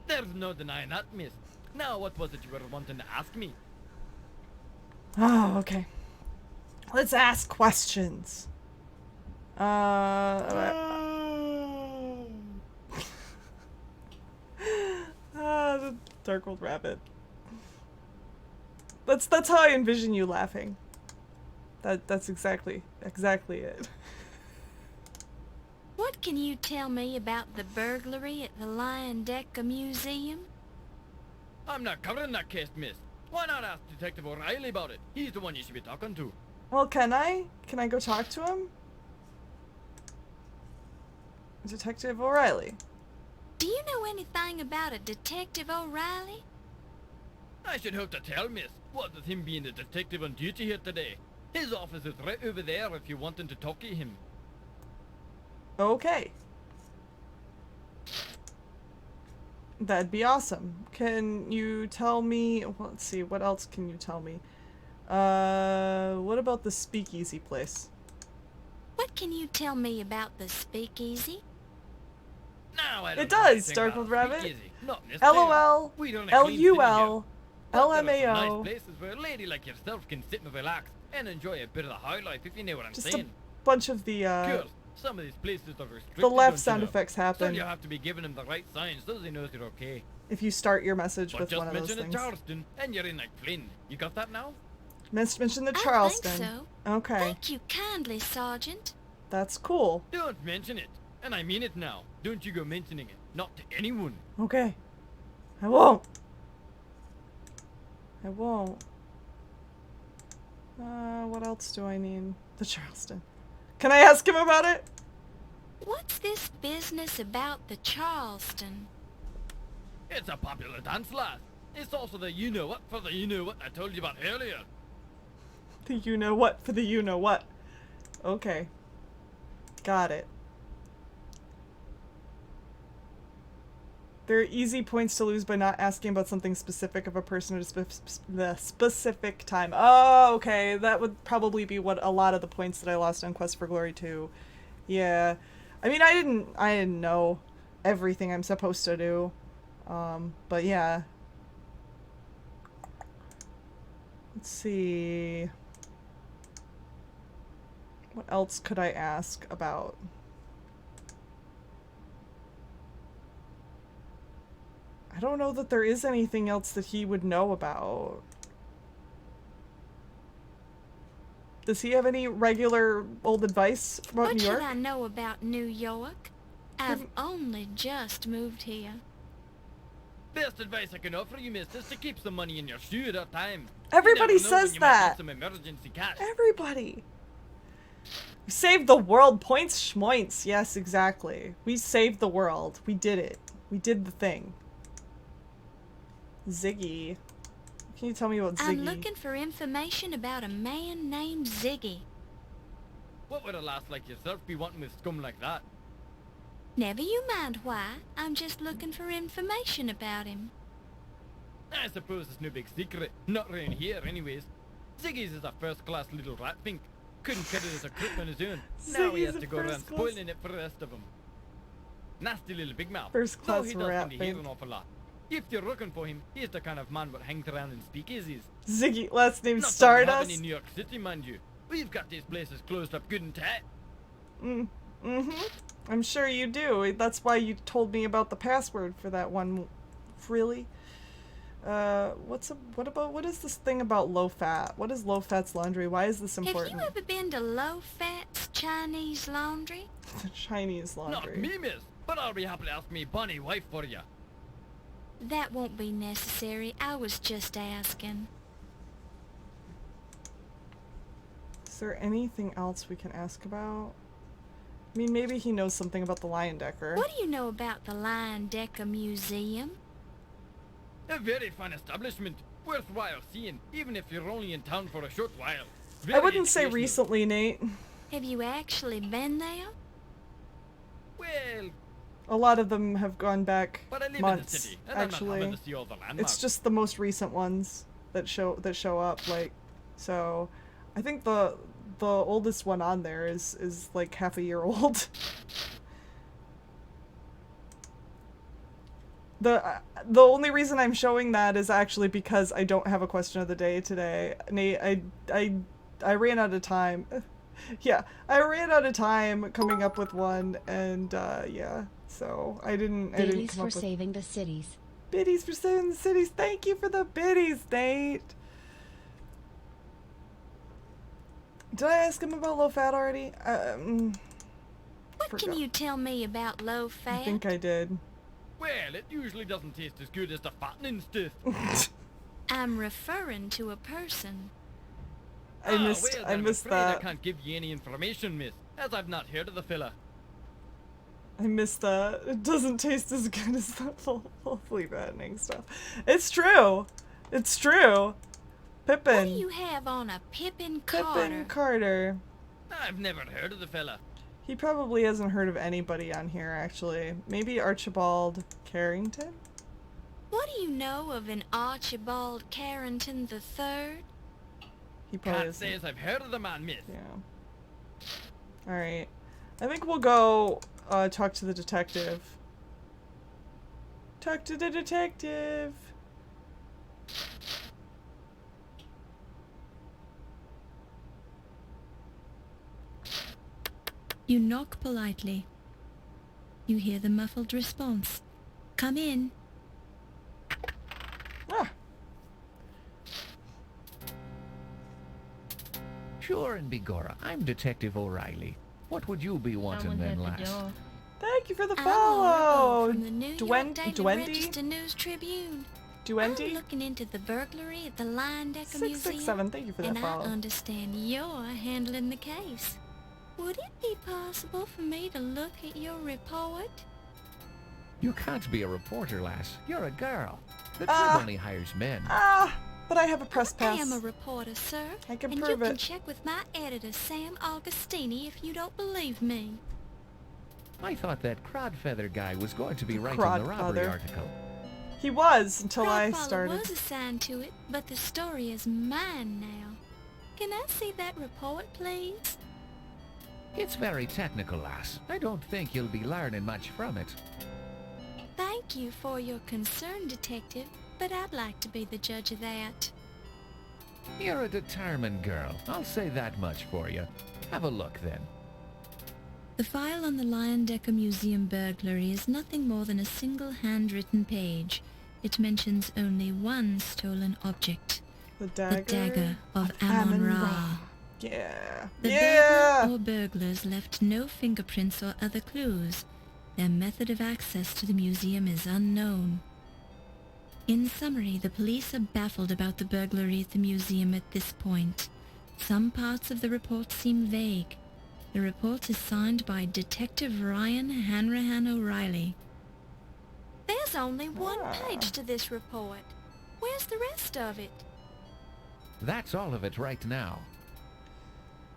There's no denying that, miss. Now, what was it you were wanting to ask me? Oh, okay. Let's ask questions. The Dark Old Rabbit. That's how I envision you laughing. That's exactly it. What can you tell me about the burglary at the Lion Decker Museum? I'm not covering that case, miss. Why not ask Detective O'Reilly about it? He's the one you should be talking to. Well, can I? Can I go talk to him? Detective O'Reilly. Do you know anything about a Detective O'Reilly? I should hope to tell, miss. What with him being the detective on duty here today. His office is right over there if you wanted to talk to him. Okay. That'd be awesome. Can you tell me... Well, let's see, what else can you tell me? What about the speakeasy place? What can you tell me about the speakeasy? No, I don't It does, Dark Old Rabbit. LOL, LUL, Nice LMAO. places where a lady like yourself can sit and relax and enjoy a bit of the high life, if you know what I'm Just a saying. bunch of the, Sure, some of these places are restricted. the left don't you sound know? effects So happen you have to be giving him the right signs so he knows you're okay. if you start your message But with just one of those mention it things. Charleston and you're in like Flynn. You got that now? Mention the I Charleston. think so. Okay, Thank you kindly, Sergeant. that's cool. Don't mention it. And I mean it now. Don't you go mentioning it. Not to anyone. Okay. I won't. I won't. What else do I need? The Charleston. Can I ask him about it? What's this business about the Charleston? It's a popular dance, lad. It's also the you-know-what for the you-know-what I told you about earlier. The you-know-what for the you-know-what. Okay. Got it. There are easy points to lose by not asking about something specific of a person at the specific time. Oh, okay. That would probably be what a lot of the points that I lost on Quest for Glory 2. Yeah. I mean, I didn't know everything I'm supposed to do. But yeah. Let's see. What else could I ask about? I don't know that there is anything else that he would know about. Does he have any regular old advice about What New York? should I know about New York? I've only just moved here. Best advice I can offer you, miss, is to keep some money in your shoe at a time. Everybody You never know when says you might need that. some emergency cash. Everybody. We saved the world. Points schmoints. Yes, exactly. We saved the world. We did it. We did the thing. Ziggy. Can you tell me about Ziggy? I'm looking for information about a man named Ziggy. What would a lass like yourself be wanting with scum like that? Never you mind why. I'm just looking for information about him. I suppose it's no big secret. Not around here, anyways. Ziggy's is a first-class little rat pink. Couldn't cut it as a crook on his own. Now he Ziggy's has a to go around first-class- spoiling it for the rest of them. Nasty little big mouth. First-class Though he does rat tend to hear pink. an awful lot. If you're looking for him, he's the kind of man what hangs around in speakeasies. Ziggy, last name Not that we have Stardust. any New York City, mind you. We've got these places closed up good and tight. I'm sure you do. That's why you told me about the password for that one. Really? What is this thing about low fat? What is low fat's laundry? Why is this important? Have you ever been to Low Fat's Chinese Laundry? The Chinese laundry. Not me, miss, but I'll be happy to ask me bonny wife for you. That won't be necessary. I was just asking. Is there anything else we can ask about? I mean, maybe he knows something about the Lion Decker. What do you know about the Lion Decker Museum? A very fine establishment. Worthwhile seeing, even if you're only in town for a short while. I Very wouldn't say educational. recently, Nate. Have you actually been there? Well, A lot of them have gone back But I live months, in the city, and I'm not actually. having to see all the landmarks. It's just the most recent ones that show up, like, so I think the oldest one on there is like half a year old. The only reason I'm showing that is actually because I don't have a question of the day today. Nate, I ran out of time. Yeah, I ran out of time coming up with one, and yeah, so I didn't come Biddies up for with... saving the cities. Biddies for saving the cities. Thank you for the biddies, Nate. Did I ask him about low fat already? What can you tell me about low fat? I think I did. Well, it usually doesn't taste as good as the fattening stuff. I'm referring to a person. I missed well, I'm afraid that. I can't give you any information, miss, as I've not heard of the fella. I missed that. It doesn't taste as good as the fully fattening stuff. It's true. It's true. Pippin. What do you have on a Pippin Carter? Pippin Carter. I've never heard of the fella. He probably hasn't heard of anybody on here, actually. Maybe Archibald Carrington? What do you know of an Archibald Carrington III? He probably Can't say as I've heard of the man, miss. Yeah. Alright. I think we'll go talk to the detective. Talk to the detective. You knock politely. You hear the muffled response. Come in. Ah. Sure and begorra, I'm Detective O'Reilly. What would you be wanting then, lass? Thank you for the I'm follow. Laura from the New York Daily Register News Tribune. Duendy? I'm looking into the burglary at the Lion Decker Museum. 667, thank you for that and follow. I understand you're handling the case. Would it be possible for me to look at your report? You can't be a reporter, lass. You're a girl. The Trib only hires men. But I have a press pass. I am a reporter, sir. I can and prove you can it. check with my editor, Sam Augustini, if you don't believe me. I thought that Crodfeather guy was going to be writing the robbery Crodfeather. article. He was until I Crodfather started. was assigned to it, but the story is mine now. Can I see that report, please? It's very technical, lass. I don't think you'll be learning much from it. Thank you for your concern, Detective, but I'd like to be the judge of that. You're a determined girl. I'll say that much for you. Have a look, then. The file on the Lion Decker Museum burglary is nothing more than a single handwritten page. It mentions only one stolen object. The dagger of Amon Ra. Yeah. The burglar or burglars left no fingerprints or other clues. Their method of access to the museum is unknown. In summary, the police are baffled about the burglary at the museum at this point. Some parts of the report seem vague. The report is signed by Detective Ryan Hanrahan O'Reilly. There's only one page to this report. Where's the rest of it? That's all of it right now.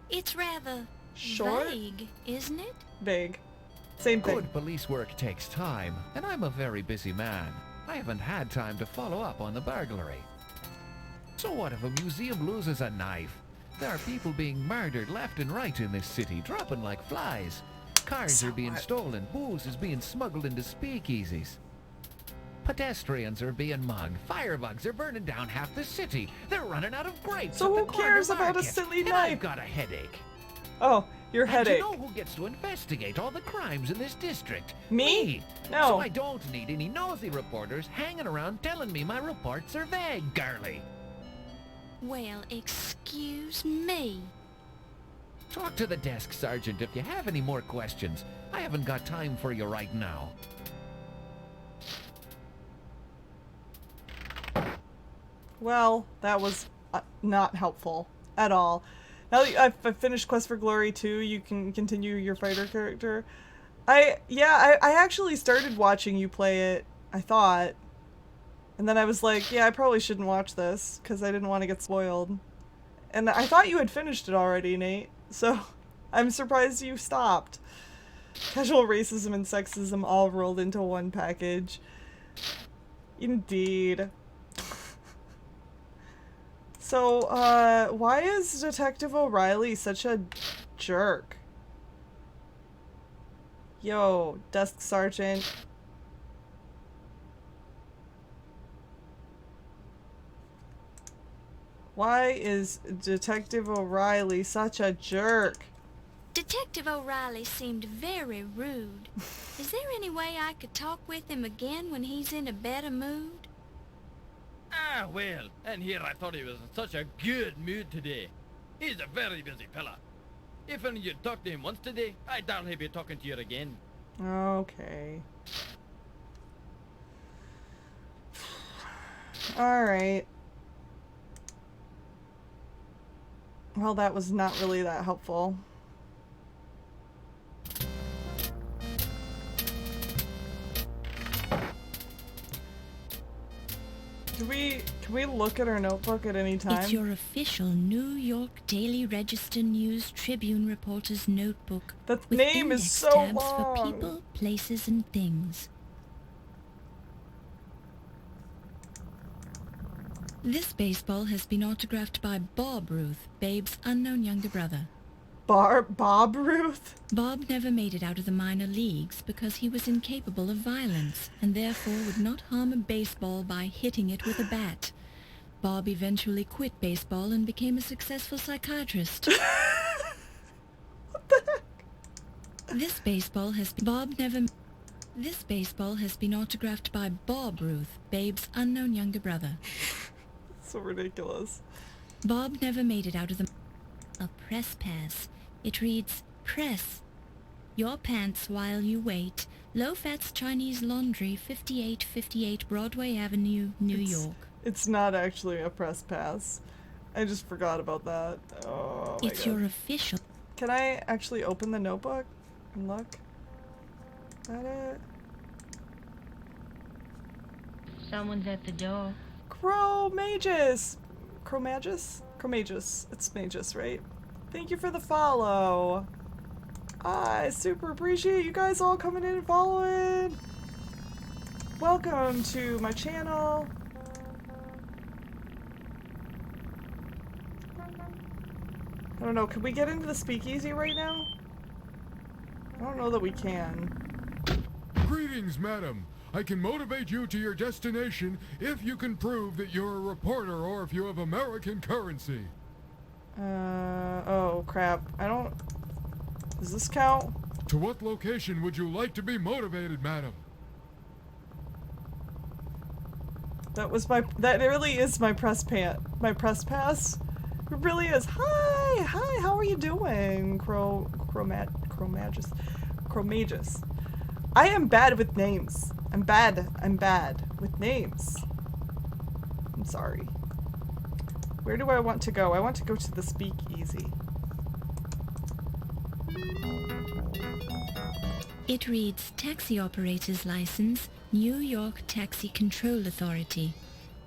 It's rather Short? vague, isn't it? Vague. Same thing. Good police work takes time, and I'm a very busy man. I haven't had time to follow up on the burglary. So what if a museum loses a knife? There are people being murdered left and right in this city, dropping like flies. Cars are being stolen, booze is being smuggled into speakeasies. Pedestrians are being mugged, firebugs are burning down half the city. They're running out of grapes. So at who the corner cares about a market, silly and knife? I've got a headache. Oh, your And headache. you know who gets to investigate all the crimes in this district? Me? No. So I don't need any nosy reporters hanging around telling me my reports are vague, girly. Well, excuse me. Talk to the desk sergeant if you have any more questions. I haven't got time for you right now. Well, that was not helpful at all. Now that I've finished Quest for Glory 2, you can continue your fighter character. I actually started watching you play it, I thought. And then I was like, yeah, I probably shouldn't watch this, because I didn't want to get spoiled. And I thought you had finished it already, Nate. So, I'm surprised you stopped. Casual racism and sexism all rolled into one package. Indeed. So, why is Detective O'Reilly such a jerk? Yo, Desk Sergeant. Why is Detective O'Reilly such a jerk? Detective O'Reilly seemed very rude. Is there any way I could talk with him again when he's in a better mood? Ah, well, and here I thought he was in such a good mood today. He's a very busy fella. If only you'd talked to him once today, I doubt he'd be talking to you again. Okay. Alright. Well, that was not really that helpful. Can we look at our notebook at any time? It's your official New York Daily Register News Tribune reporter's notebook. The with name is index so tabs long. for people, places, and things. This baseball has been autographed by Bob Ruth, Babe's unknown younger brother. Bob Ruth? Bob never made it out of the minor leagues because he was incapable of violence and therefore would not harm a baseball by hitting it with a bat. Bob eventually quit baseball and became a successful psychiatrist. What the heck? This baseball has been autographed by Bob Ruth, Babe's unknown younger brother. So ridiculous. Bob never made it out of the... A press pass. It reads, Press. Your pants while you wait. Low-Fats Chinese Laundry, 5858 Broadway Avenue, New York. It's not actually a press pass. I just forgot about that. Oh my It's God. your official... Can I actually open the notebook and look at it? Someone's at the door. Chromagus! It's Magus, right? Thank you for the follow. I super appreciate you guys all coming in and following. Welcome to my channel. I don't know, can we get into the speakeasy right now? I don't know that we can. Greetings, madam. I can motivate you to your destination if you can prove that you're a reporter or if you have American currency. Oh crap. Does this count? To what location would you like to be motivated, madam? That really is my press pass. It really is. Hi, how are you doing? Chromagus. I am bad with names. I'm bad with names. I'm sorry. Where do I want to go? I want to go to the speakeasy. It reads, Taxi Operator's License, New York Taxi Control Authority.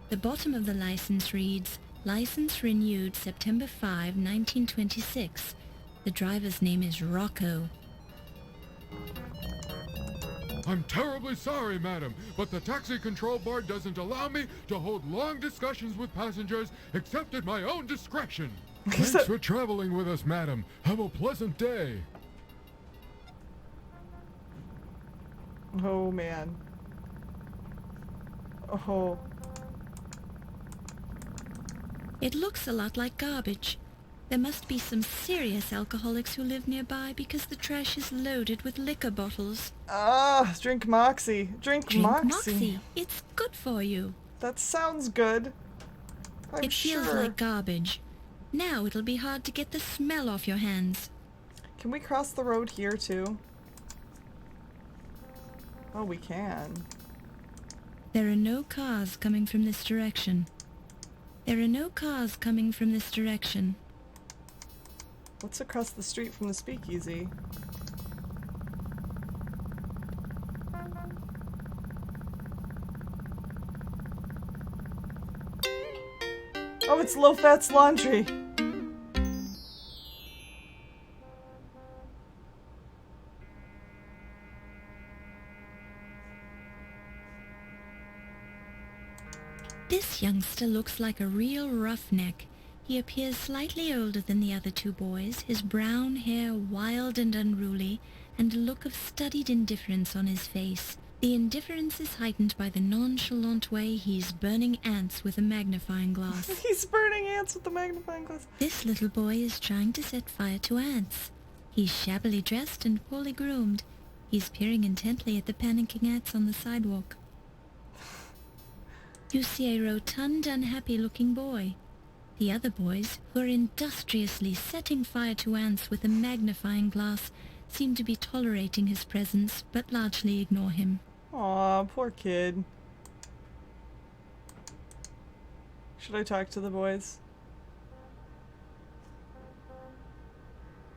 The bottom of the license reads, License renewed September 5, 1926. The driver's name is Rocco. I'm terribly sorry, madam, but the Taxi Control Board doesn't allow me to hold long discussions with passengers except at my own discretion. Thanks for traveling with us, madam. Have a pleasant day. Oh, man. Oh. It looks a lot like garbage. There must be some serious alcoholics who live nearby because the trash is loaded with liquor bottles. Drink Moxie. Drink Moxie. It's good for you. That sounds good. It feels sure. like garbage. Now it'll be hard to get the smell off your hands. Can we cross the road here too? Oh, we can. There are no cars coming from this direction. There are no cars coming from this direction. What's across the street from the speakeasy? Oh, it's Low-Fats Laundry. This youngster looks like a real roughneck. He appears slightly older than the other two boys, his brown hair wild and unruly, and a look of studied indifference on his face. The indifference is heightened by the nonchalant way he's burning ants with a magnifying glass. He's burning ants with the magnifying glass. This little boy is trying to set fire to ants. He's shabbily dressed and poorly groomed. He's peering intently at the panicking ants on the sidewalk. You see a rotund, unhappy-looking boy. The other boys, who are industriously setting fire to ants with a magnifying glass, seem to be tolerating his presence, but largely ignore him. Aw, poor kid. Should I talk to the boys?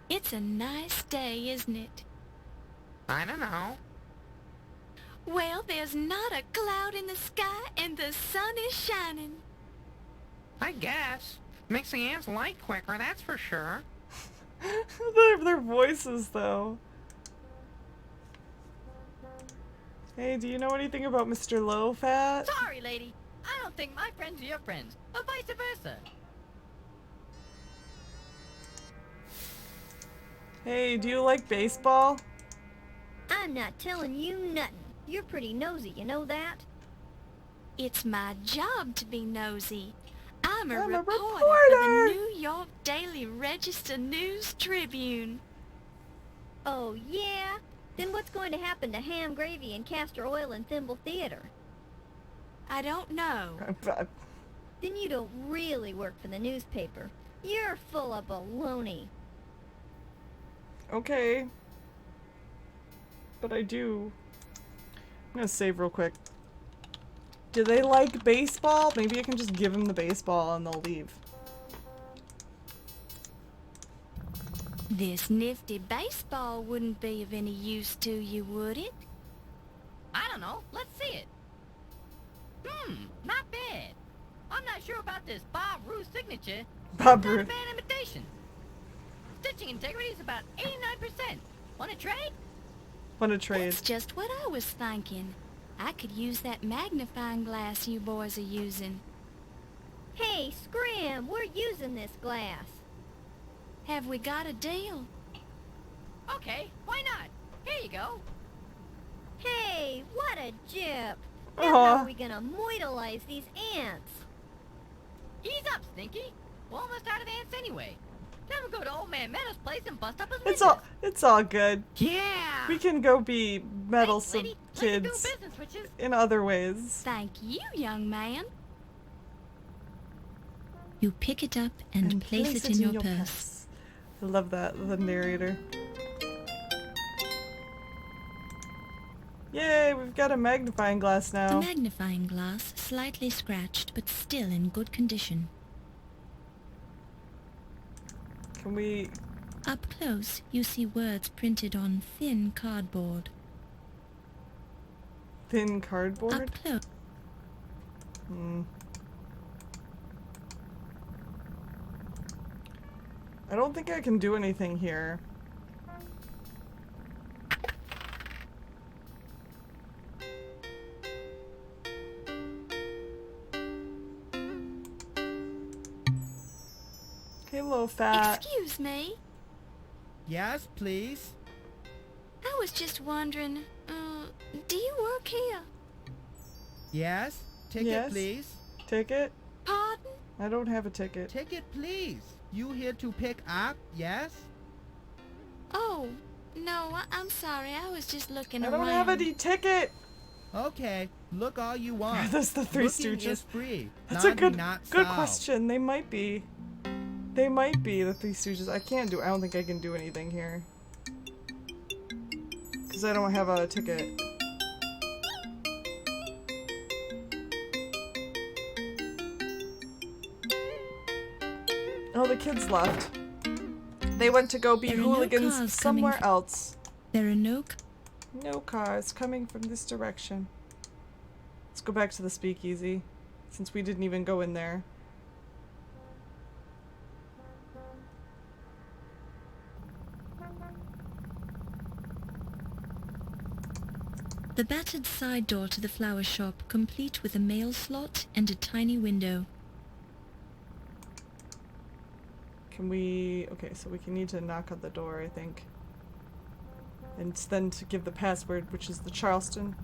It's a nice day, isn't it? I don't know. Well, there's not a cloud in the sky and the sun is shining. I guess. Makes the ants light quicker, that's for sure. their voices, though. Hey, do you know anything about Mr. Low Fat? Sorry, lady. I don't think my friends are your friends, or vice versa. Hey, do you like baseball? I'm not telling you nothing. You're pretty nosy, you know that? It's my job to be nosy. I'm a reporter for the New York Daily Register News Tribune. Oh, yeah? Then what's going to happen to ham gravy and castor oil and thimble theater? I don't know. Then you don't really work for the newspaper. You're full of baloney. Okay. But I do. I'm gonna save real quick. Do they like baseball? Maybe I can just give them the baseball and they'll leave. This nifty baseball wouldn't be of any use to you, would it? I don't know. Let's see it. Not bad. I'm not sure about this Bob Roos signature. Bob Not a Roos. bad imitation. Stitching integrity is about 89%. Want to trade? Want to trade? That's just what I was thinking. I could use that magnifying glass you boys are using. Hey, Scram, we're using this glass. Have we got a deal? Okay, why not? Here you go. Hey, what a jip. Now Aw. how are we gonna moidalize these ants? Ease up, Stinky. We're almost out of ants anyway. Then we'll go to Old Man Meadow's place and bust up his windows. It's all good. Yeah. We can go be meddlesome Lady, let's do kids business, witches. in other ways. Thank you, young man. You pick it up and place it in your purse. I love that, the narrator. Yay, we've got a magnifying glass The now. magnifying glass, slightly scratched but still in good condition. Can we... Up close, you see words printed on thin cardboard. Thin cardboard? Up close. I don't think I can do anything here. Hello, Fat. Excuse me. Yes, please. I was just wondering, do you work here? Yes. Ticket, Yes? please. Ticket? Pardon? I don't have a ticket. Ticket, please. You here to pick up? Yes. Oh, no, I'm sorry. I was just looking I around. don't have any ticket. Okay. Look all you want. That's the Three Looking Stooges. is free. That's a Naughty, good not good solved. question. They might be. They might be the Three Stooges. I don't think I can do anything here. Because I don't have a ticket. Oh, the kids left. They went to go be There are no hooligans cars somewhere coming else. There are no No cars coming from this direction. Let's go back to the speakeasy, since we didn't even go in there. The battered side door to the flower shop, complete with a mail slot and a tiny window. Can we... Okay, so we can need to knock on the door, I think. And then to give the password, which is the Charleston.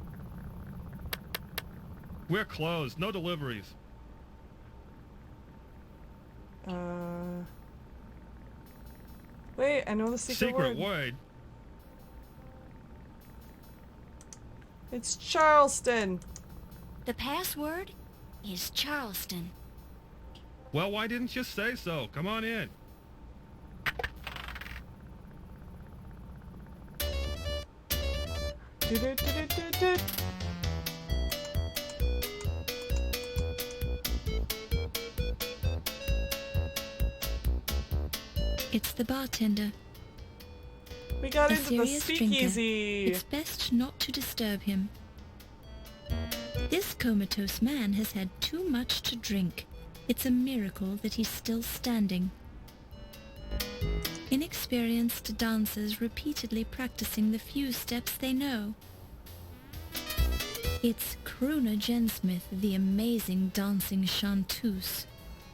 We're closed. No deliveries. Wait, I know the secret word. It's Charleston. The password is Charleston. Well, why didn't you say so? Come on in. It's the bartender. We got A into the serious speakeasy. drinker. It's best not to disturb him. This comatose man has had too much to drink. It's a miracle that he's still standing. Inexperienced dancers repeatedly practicing the few steps they know. It's Crooner Jensmith, the amazing dancing chanteuse.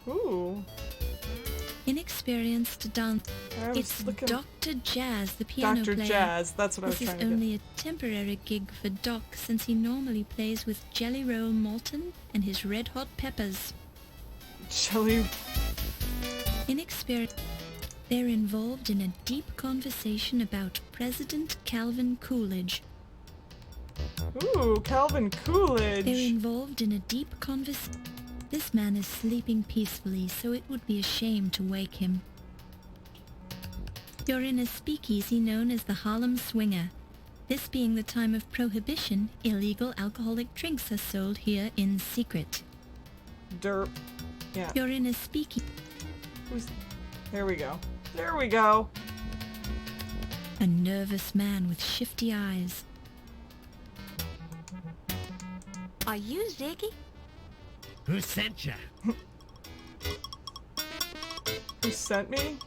Ooh. Inexperienced dance. It's Dr. Jazz, the piano Dr. player. Jazz, that's what I was trying to This is only a temporary gig for Doc, since he normally plays with Jelly Roll Morton and his Red Hot Peppers. Jelly... Inexperienced... They're involved in a deep conversation about President Calvin Coolidge. Ooh, Calvin Coolidge. They're involved in a deep conversation. This man is sleeping peacefully, so it would be a shame to wake him. You're in a speakeasy known as the Harlem Swinger. This being the time of prohibition, illegal alcoholic drinks are sold here in secret. Derp. Yeah. You're in a speakeasy. There we go. There we go. A nervous man with shifty eyes. Are you Ziggy? Who sent ya? Who sent me?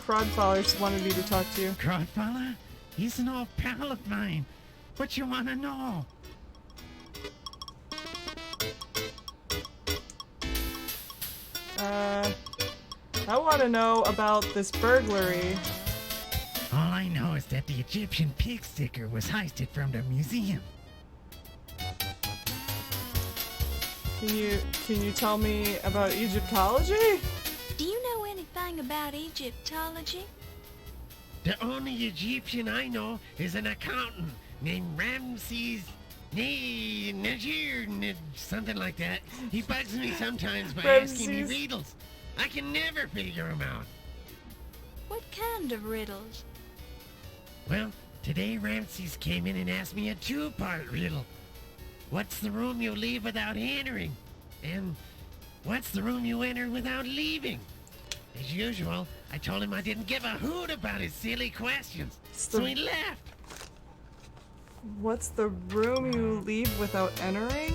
Crodfallers wanted me to talk to you. Crodfaller? He's an old pal of mine. What you wanna know? I want to know about this burglary. All I know is that the Egyptian pig sticker was heisted from the museum. Can you tell me about Egyptology? Do you know anything about Egyptology? The only Egyptian I know is an accountant named Ramses Najir, something like that. He bugs me sometimes by asking me riddles. I can never figure him out. What kind of riddles? Well, today Ramses came in and asked me a two-part riddle. What's the room you leave without entering? And what's the room you enter without leaving? As usual, I told him I didn't give a hoot about his silly questions, so he left. What's the room you leave without entering?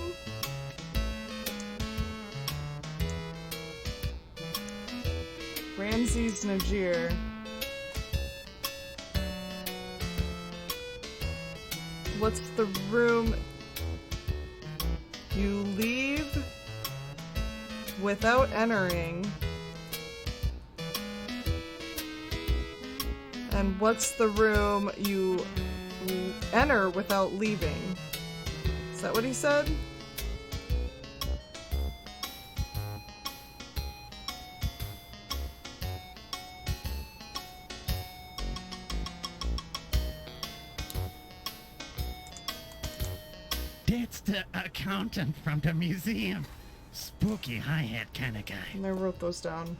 Ramses Najir. What's the room you leave without entering? And what's the room you enter without leaving? Is that what he said? That's the accountant from the museum. Spooky hi-hat kind of guy. And I wrote those down.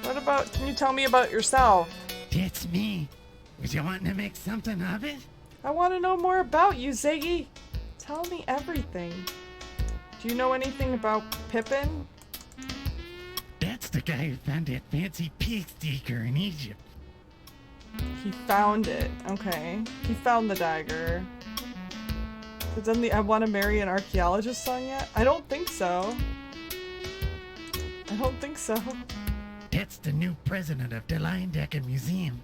What about, can you tell me about yourself? That's me. Was you wanting to make something of it? I want to know more about you, Ziggy. Tell me everything. Do you know anything about Pippin? That's the guy who found that fancy pig sticker in Egypt. He found it. Okay. He found the dagger. But doesn't the I Want to Marry an Archaeologist song yet? I don't think so. I don't think so. That's the new president of the Lion Decker Museum.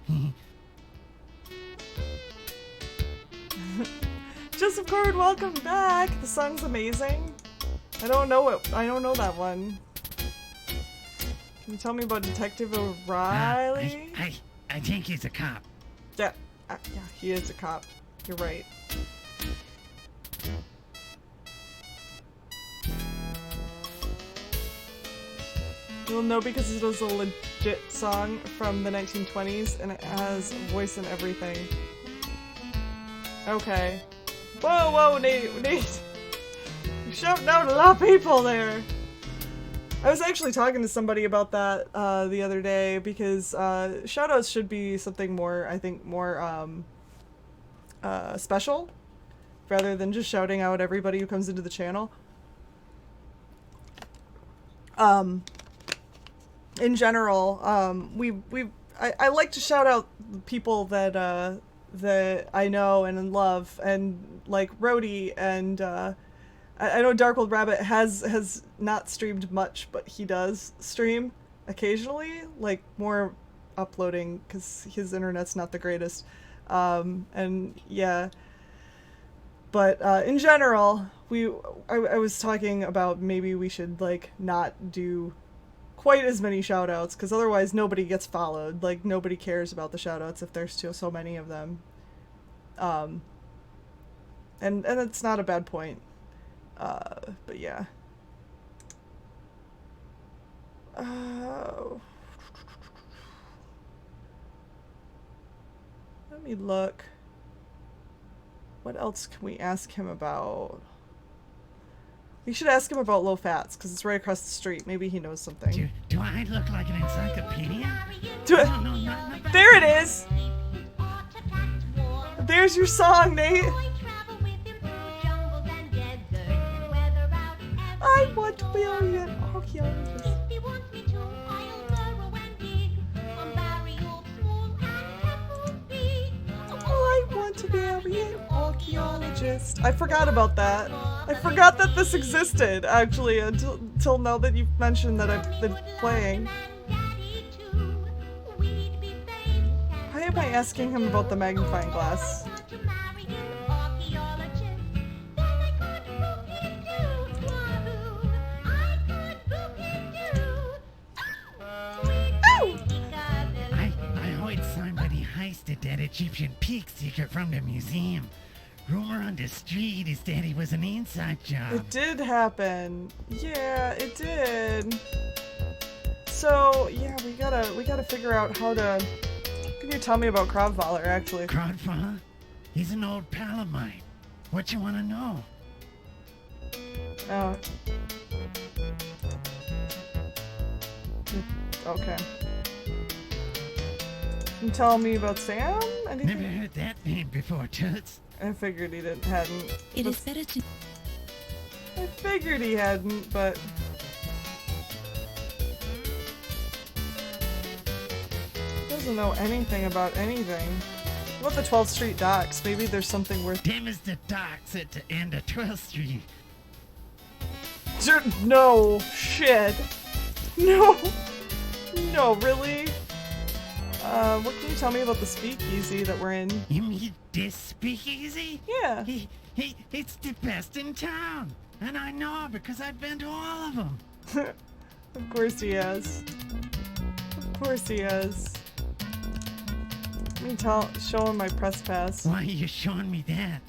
Joseph Cord, welcome back. The song's amazing. I don't know that one. Can you tell me about Detective O'Reilly? I think he's a cop. Yeah, he is a cop. You're right. You'll know because it was a legit song from the 1920s and it has voice and everything. Okay. Whoa, Nate! You're shouting out a lot of people there! I was actually talking to somebody about that the other day because shoutouts should be something more, I think, more special rather than just shouting out everybody who comes into the channel. In general, I like to shout out people that that I know and love, and like Rhodey, and I know Dark Old Rabbit has not streamed much, but he does stream occasionally, like more uploading because his internet's not the greatest, and yeah. But in general, I was talking about maybe we should like not do quite as many shoutouts because otherwise nobody gets followed. Like nobody cares about the shoutouts if there's so many of them. And it's not a bad point. But yeah. Let me look. What else can we ask him about? We should ask him about low fats, because it's right across the street. Maybe he knows something. Do I look like an encyclopedia? There it is! There's your song, Nate! I want to be an archaeologist. I want to be an archaeologist. I forgot about that. I forgot that this existed, actually, until now that you've mentioned that I've been playing. Why am I asking him about the magnifying glass? I heard somebody heisted that Egyptian peak secret from the museum. Rumor on the street is that it was an inside job. It did happen. Yeah, it did. So yeah, we gotta figure out how to. Can you tell me about Crowdfaller, actually? Crowdfaller? He's an old pal of mine. What you wanna know? Oh. Okay. Can you tell me about Sam? Anything? Never heard that name before, Toots. I figured he hadn't. It is better to... I figured he hadn't, but... He doesn't know anything about anything. What about the 12th Street docks? Maybe there's something worth... Them is the docks at the end of 12th Street. No, shit. No. No, really? What can you tell me about the speakeasy that we're in? You mean this speakeasy? Yeah. It's the best in town. And I know because I've been to all of them. Of course he has. Of course he has. Let me show him my press pass. Why are you showing me that?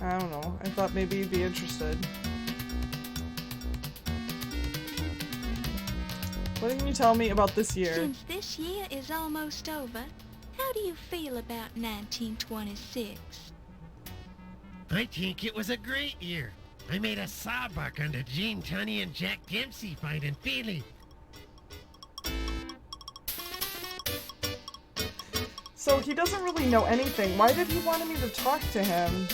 I don't know. I thought maybe you'd be interested. What can you tell me about this year? Since this year is almost over, how do you feel about 1926? I think it was a great year. I made a sawbuck on the Gene Tunney and Jack Dempsey fight in Philly. So he doesn't really know anything. Why did he want me to talk to him?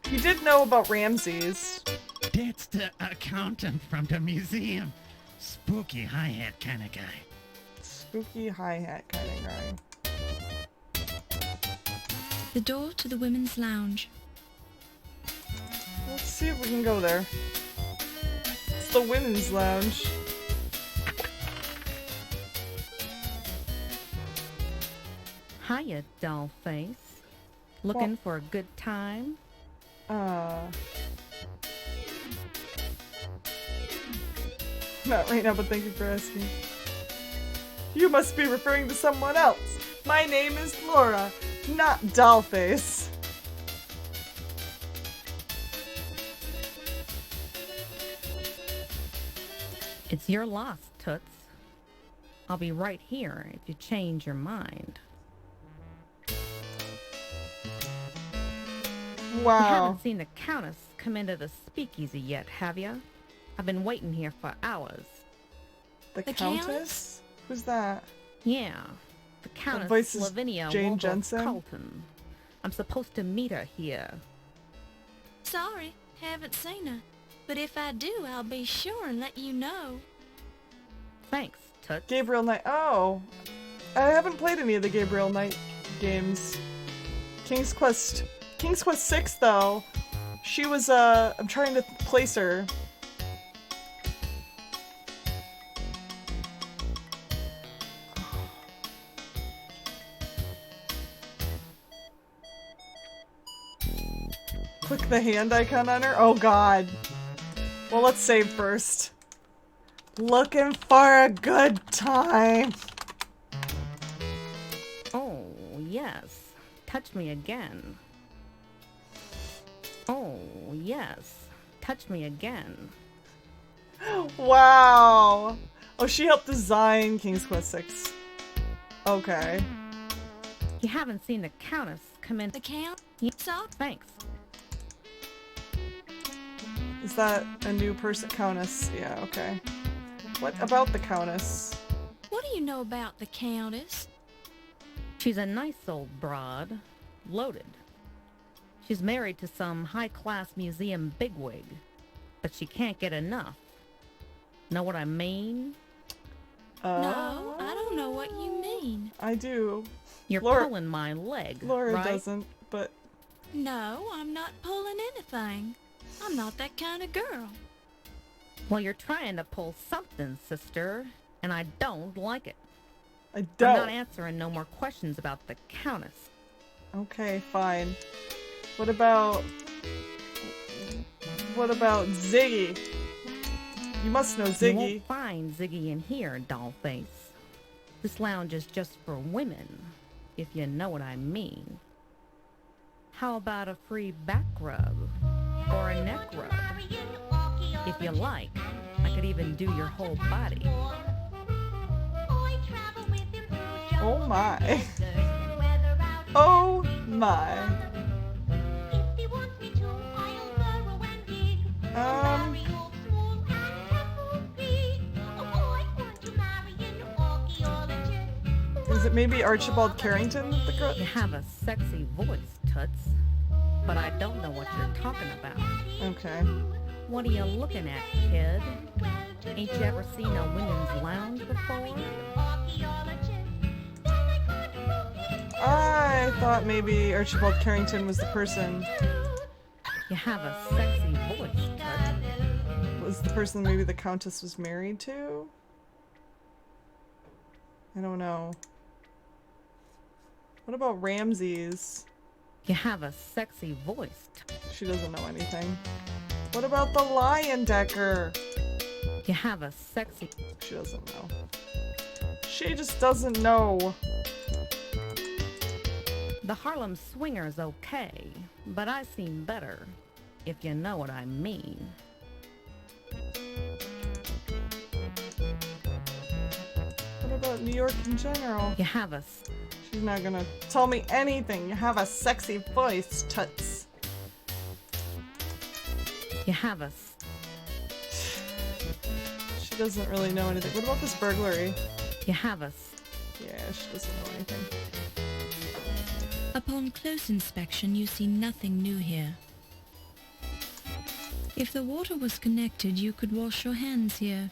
He did know about Ramses. That's the accountant from the museum. Spooky hi-hat kind of guy. Spooky hi-hat kind of guy. The door to the women's lounge. Let's see if we can go there. It's the women's lounge. Hiya, dollface. Looking for a good time? Not right now, but thank you for asking. You must be referring to someone else. My name is Laura, not Dollface. It's your loss, Toots. I'll be right here if you change your mind. Wow. You haven't seen the Countess come into the speakeasy yet, have you? I've been waiting here for hours. The Countess? Who's that? Yeah, the Countess voice is Lavinia Jane Jensen? Colton. I'm supposed to meet her here. Sorry, haven't seen her. But if I do, I'll be sure and let you know. Thanks, Toots. Gabriel Knight. Oh. I haven't played any of the Gabriel Knight games. King's Quest 6, though. She was, I'm trying to place her. Click the hand icon on her? Oh god. Well, let's save first. Looking for a good time. Oh, yes. Touch me again. Oh, yes. Touch me again. Wow. Oh, she helped design King's Quest 6. Okay. You haven't seen the Countess come in. The Count? Thanks. Is that a new person? Countess. Yeah, okay. What about the Countess? What do you know about the Countess? She's a nice old broad. Loaded. She's married to some high-class museum bigwig. But she can't get enough. Know what I mean? No, I don't know what you mean. I do. You're pulling my leg, Laura right? doesn't, but... No, I'm not pulling anything. I'm not that kind of girl. Well, you're trying to pull something, sister, and I don't like it. I don't. I'm not answering no more questions about the Countess. Okay, fine. What about Ziggy? You must know You Ziggy. won't find Ziggy in here, dollface. This lounge is just for women, if you know what I mean. How about a free back rub? Or a neck rub? If you like, I could even do your whole body. Oh my. Oh my. Is it maybe Archibald Carrington? You have a sexy voice, Toots. But I don't know what you're talking about. Okay. What are you looking at, kid? Ain't you ever seen a women's lounge before? I thought maybe Archibald Carrington was the person. You have a sexy voice, Toots. Was the person maybe the Countess was married to? I don't know. What about Ramses? You have a sexy voice. She doesn't know anything. What about the Lion Decker? You have a sexy... She doesn't know. She just doesn't know. The Harlem Swinger's okay, but I seen better, if you know what I mean. What about New York in general? You have a... She's not gonna tell me anything. You have a sexy voice, Toots. You have a... She doesn't really know anything. What about this burglary? You have a... Yeah, she doesn't know anything. Upon close inspection, you see nothing new here. If the water was connected, you could wash your hands here.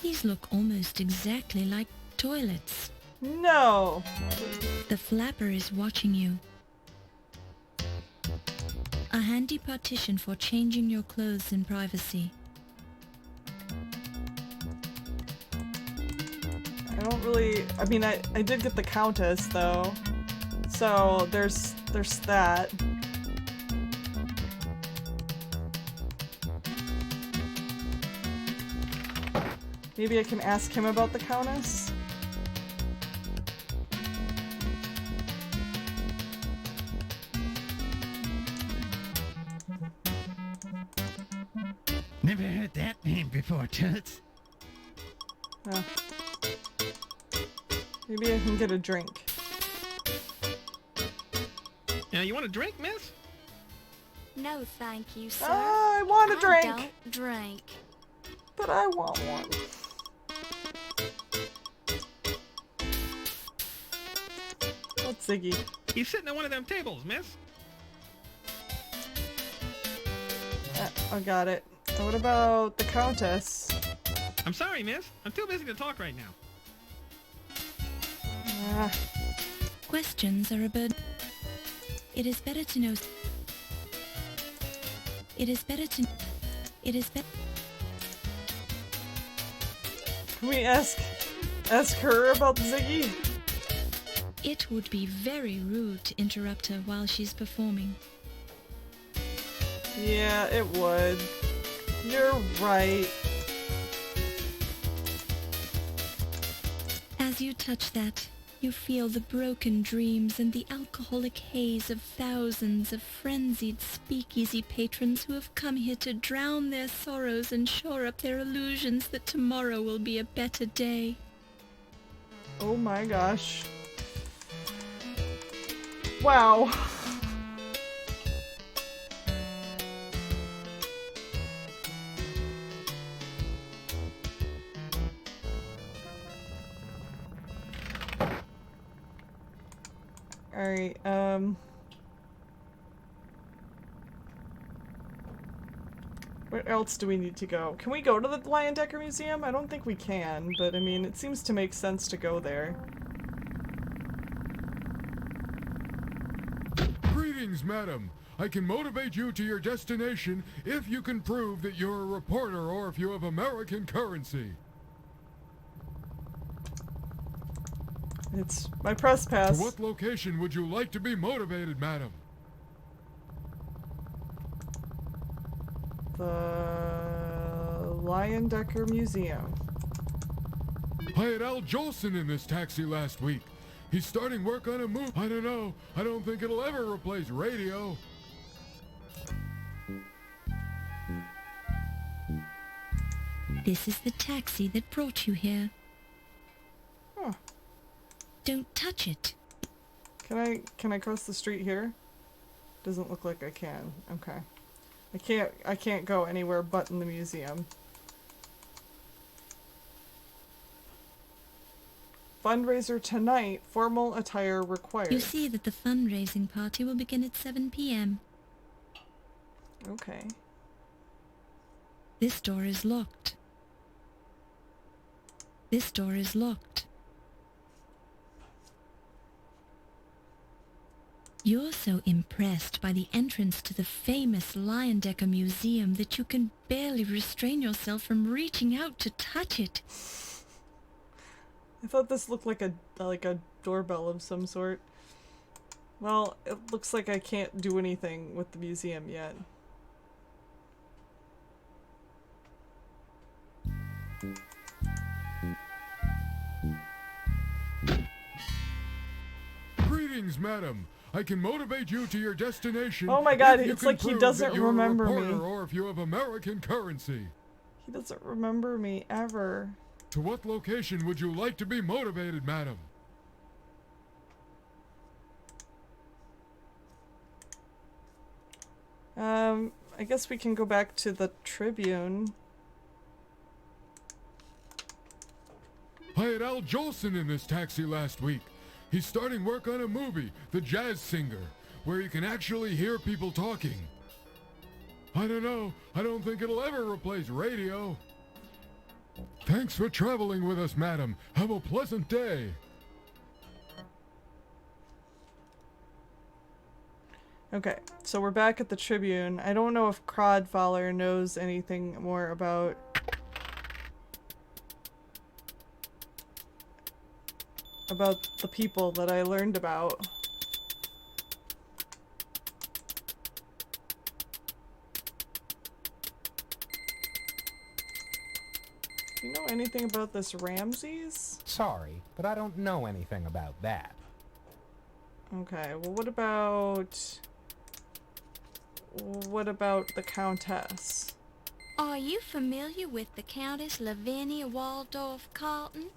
These look almost exactly like toilets. No! The flapper is watching you. A handy partition for changing your clothes in privacy. I don't really... I mean, I did get the Countess, though. So, there's that. Maybe I can ask him about the Countess? Never heard that name before, Toots. Oh. Maybe I can get a drink. Yeah, you want a drink, miss? No, thank you, sir. I want a drink! I don't drink. But I want one. What's Ziggy? He's sitting at one of them tables, miss. I got it. What about the Countess? I'm sorry, miss. I'm too busy to talk right now. Questions are a burden. It is better to know. It is better to. It is better. Can we ask her about Ziggy? It would be very rude to interrupt her while she's performing. Yeah, it would. You're right. As you touch that, you feel the broken dreams and the alcoholic haze of thousands of frenzied speakeasy patrons who have come here to drown their sorrows and shore up their illusions that tomorrow will be a better day. Oh my gosh. Wow. Alright, where else do we need to go? Can we go to the Lion Decker Museum? I don't think we can, but I mean, it seems to make sense to go there. Greetings, madam. I can motivate you to your destination if you can prove that you're a reporter or if you have American currency. It's my press pass. To what location would you like to be motivated, madam? The Lion Decker Museum. I had Al Jolson in this taxi last week. He's starting work on a movie. I don't know. I don't think it'll ever replace radio. This is the taxi that brought you here. Huh. Don't touch it. Can I cross the street here? Doesn't look like I can. Okay. I can't go anywhere but in the museum. Fundraiser tonight. Formal attire required. You see that the fundraising party will begin at 7 p.m. Okay. This door is locked. This door is locked. You're so impressed by the entrance to the famous Lion Decker Museum that you can barely restrain yourself from reaching out to touch it. I thought this looked like a doorbell of some sort. Well, it looks like I can't do anything with the museum yet. Greetings, madam. I can motivate you to your destination. Oh my god, if you it's can like he prove doesn't that you're remember a me. reporter or if you have American currency. He doesn't remember me ever. To what location would you like to be motivated, madam? I guess we can go back to the Tribune. I had Al Jolson in this taxi last week. He's starting work on a movie, The Jazz Singer, where you can actually hear people talking. I don't know. I don't think it'll ever replace radio. Thanks for traveling with us, madam. Have a pleasant day. Okay, so we're back at the Tribune. I don't know if Crodfaller knows anything more about the people that I learned about. Do you know anything about this Ramses? Sorry, but I don't know anything about that. Okay, well what about the Countess? Are you familiar with the Countess Lavinia Waldorf Carlton?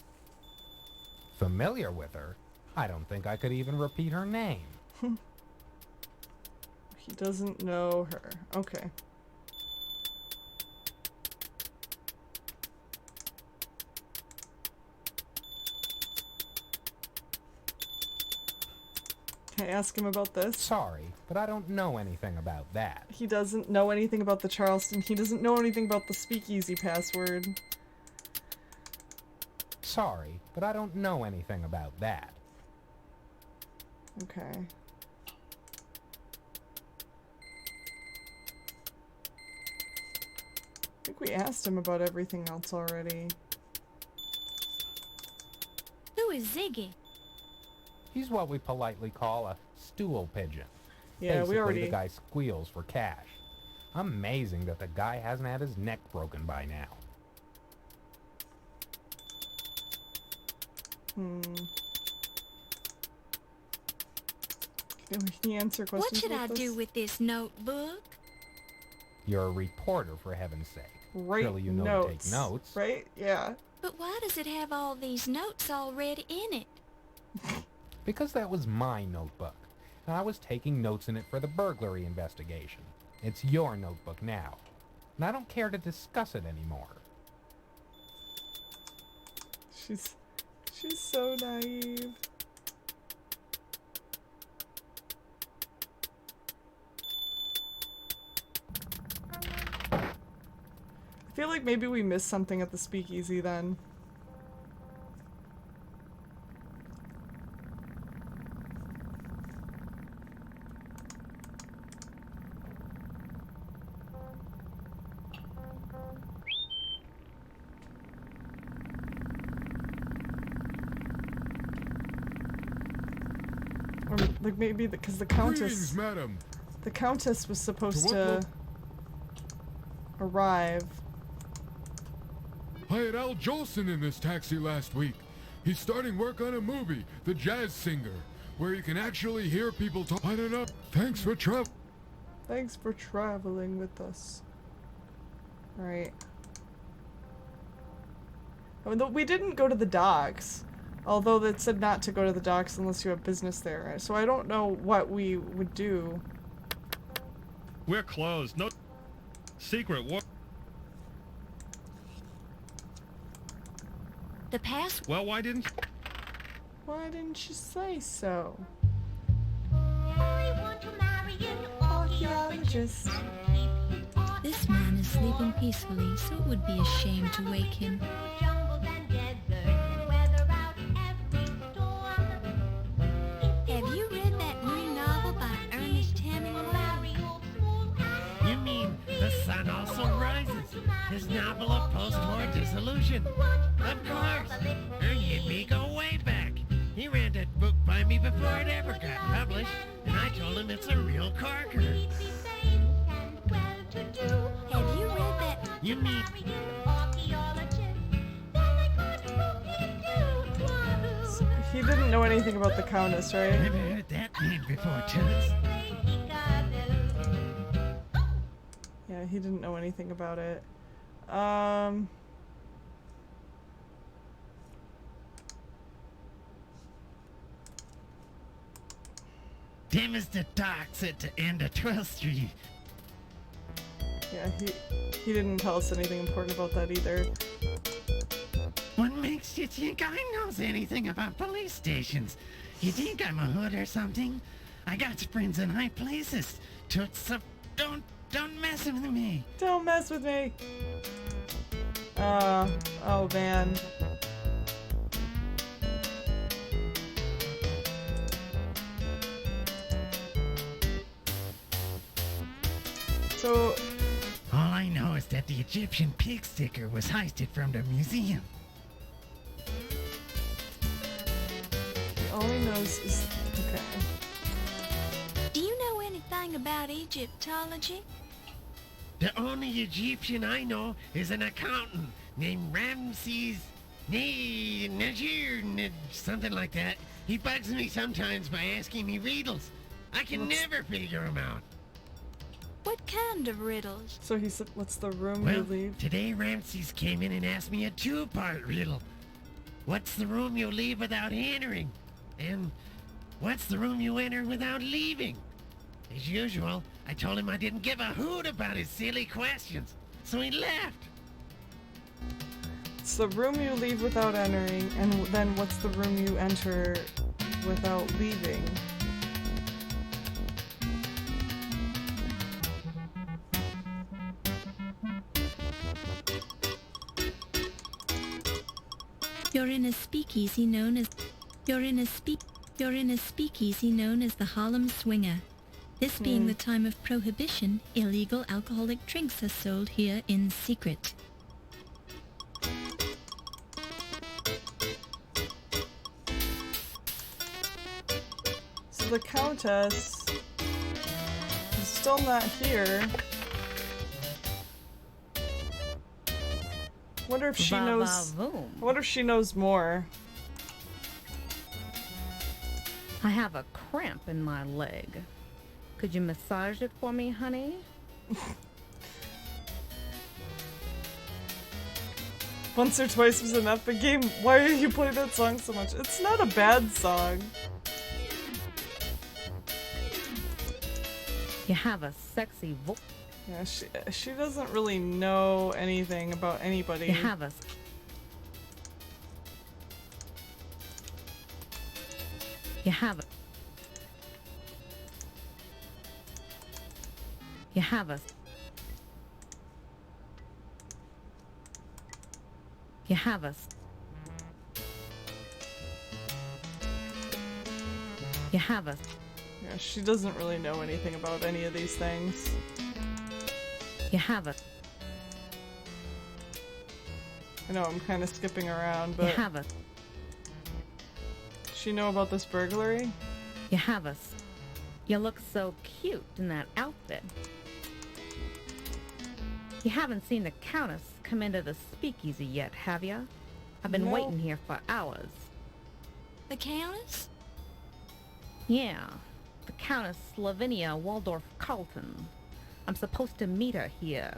Familiar with her? I don't think I could even repeat her name. He doesn't know her. Okay. Can I ask him about this? Sorry, but I don't know anything about that. He doesn't know anything about the Charleston. He doesn't know anything about the speakeasy password. Sorry, but I don't know anything about that. Okay. I think we asked him about everything else already. Who is Ziggy? He's what we politely call a stool pigeon. Yeah, Basically, we already... the guy squeals for cash. Amazing that the guy hasn't had his neck broken by now. Can he answer questions? What should I do with this notebook? You're a reporter, for heaven's sake. Write Surely you know to take notes. Right? Yeah. But why does it have all these notes already in it? Because that was my notebook, and I was taking notes in it for the burglary investigation. It's your notebook now, and I don't care to discuss it anymore. She's so naive. I feel like maybe we missed something at the speakeasy then. Or like maybe because the Countess... Greetings, madam. The Countess was supposed to arrive. I had Al Jolson in this taxi last week. He's starting work on a movie, The Jazz Singer, where you can actually hear people talk. I don't know. Thanks for traveling with us. Right. I mean, we didn't go to the docks. Although it said not to go to the docks unless you have business there. Right? So I don't know what we would do. We're closed. No secret. What? The pass. Well, why didn't you say so? Archaeologist. This man is sleeping peacefully, so it would be a shame to wake him. Have you read that new novel by Ernest Hemingway? You mean The Sun Also Rises? His novel of post-war disillusion. Of course. Ernie and me go way back. He ran that book by me before it ever got published, and I told him it's a real corker. Have you read that? You mean... He didn't know anything about the Countess, right? Never heard that name before, Toots. Yeah, he didn't know anything about it. Dim as the docks at the end of 12th Street. Yeah, he didn't tell us anything important about that either. What makes you think I knows anything about police stations? You think I'm a hood or something? I got friends in high places. Toots, so don't mess with me. Don't mess with me. Oh man. Egyptian pig sticker was heisted from the museum. All he knows is... Okay. Do you know anything about Egyptology? The only Egyptian I know is an accountant named Ramses Najir, something like that. He bugs me sometimes by asking me riddles. I can never figure him out. What kind of riddles? So he said, what's the room Well, you leave? today Ramses came in and asked me a two-part riddle. What's the room you leave without entering? And what's the room you enter without leaving? As usual, I told him I didn't give a hoot about his silly questions, so he left. It's the room you leave without entering, and then what's the room you enter without leaving? You're in a speakeasy known as the Harlem Swinger. This being the time of prohibition, illegal alcoholic drinks are sold here in secret. So the Countess is still not here. Wonder if she knows. I wonder if she knows more. I have a cramp in my leg. Could you massage it for me, honey? Once or twice was enough, but game, why do you play that song so much? It's not a bad song. You have a sexy voice. Yeah, she doesn't really know anything about anybody. You have a... You have a... You have a... You have a... You have a... Yeah, she doesn't really know anything about any of these things. You have a... I know I'm kind of skipping around, but... You have a... She know about this burglary? You have a... You look so cute in that outfit. You haven't seen the Countess come into the speakeasy yet, have you? I've been waiting here for hours. The Countess? Yeah, the Countess Lavinia Waldorf Carlton. I'm supposed to meet her here.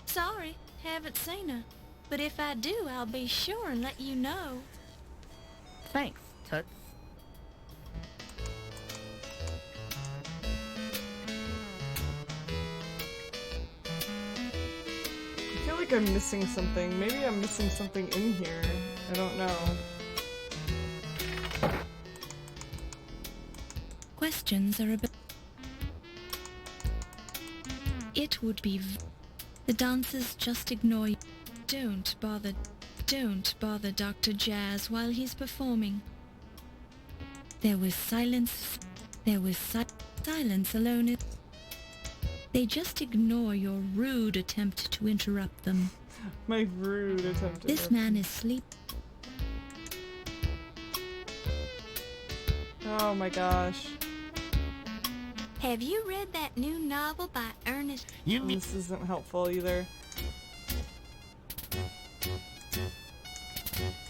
Sorry, haven't seen her. But if I do, I'll be sure and let you know. Thanks, Toots. I feel like I'm missing something. Maybe I'm missing something in here. I don't know. Questions are about... It would be... The dancers just ignore you. Don't bother Dr. Jazz while he's performing. There was silence. There was silence alone. They just ignore your rude attempt to interrupt them. My rude attempt to This man is sleep. Oh my gosh. Have you read that new novel by Ernest? This isn't helpful either.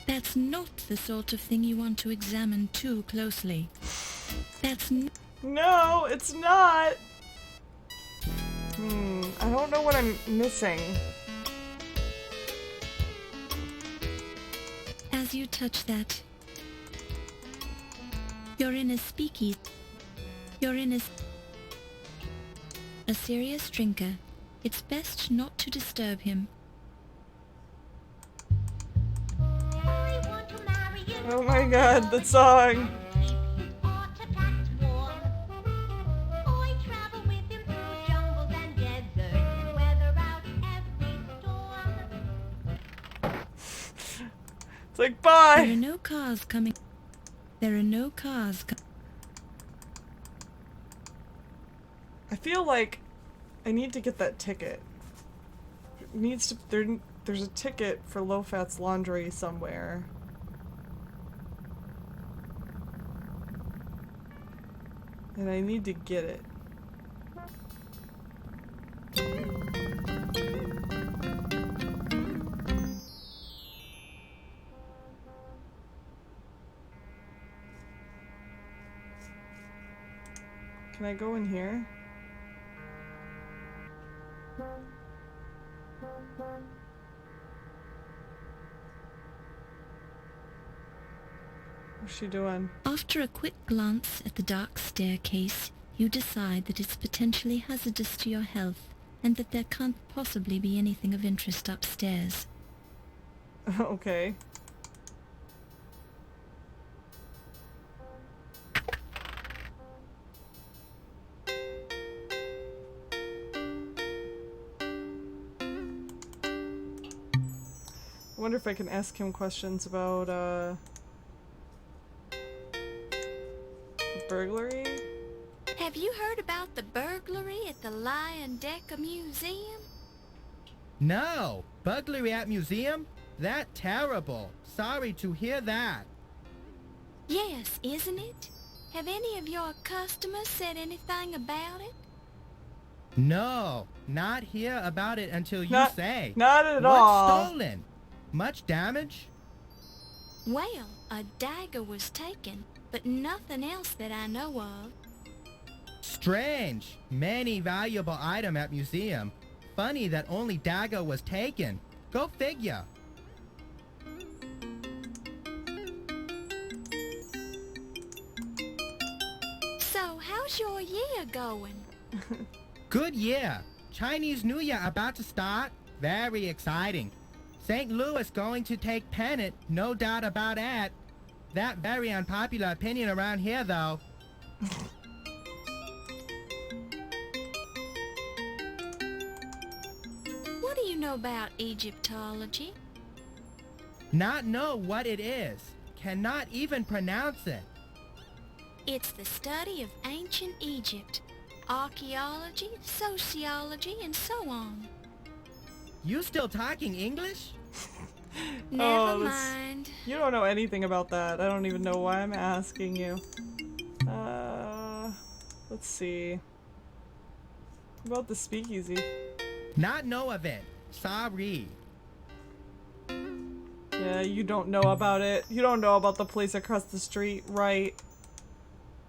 That's not the sort of thing you want to examine too closely. That's No, it's not! I don't know what I'm missing. As you touch that, you're in a speakeasy. You're in a serious drinker. It's best not to disturb him. Oh my god, the song! It's like, bye! There are no cars coming. There are no cars I feel like I need to get that ticket. needs to there's a ticket for Low Fat's laundry somewhere. And I need to get it. Can I go in here? What's she doing? After a quick glance at the dark staircase, you decide that it's potentially hazardous to your health and that there can't possibly be anything of interest upstairs. Okay. I wonder if I can ask him questions about, burglary? Have you heard about the burglary at the Lion Decker Museum? No! Burglary at museum? That terrible. Sorry to hear that. Yes, isn't it? Have any of your customers said anything about it? No, not hear about it until you say. Not at What's all. stolen? Much damage? Well, a dagger was taken, but nothing else that I know of. Strange. Many valuable item at museum. Funny that only dagger was taken. Go figure. So, how's your year going? Good year. Chinese New Year about to start. Very exciting. St. Louis going to take pennant, no doubt about that. That very unpopular opinion around here, though. What do you know about Egyptology? Not know what it is. Cannot even pronounce it. It's the study of ancient Egypt, archaeology, sociology, and so on. You still talking English? Never mind. You don't know anything about that. I don't even know why I'm asking you. Let's see. What about the speakeasy? Not know of it. Sorry. Yeah, you don't know about it. You don't know about the place across the street, right?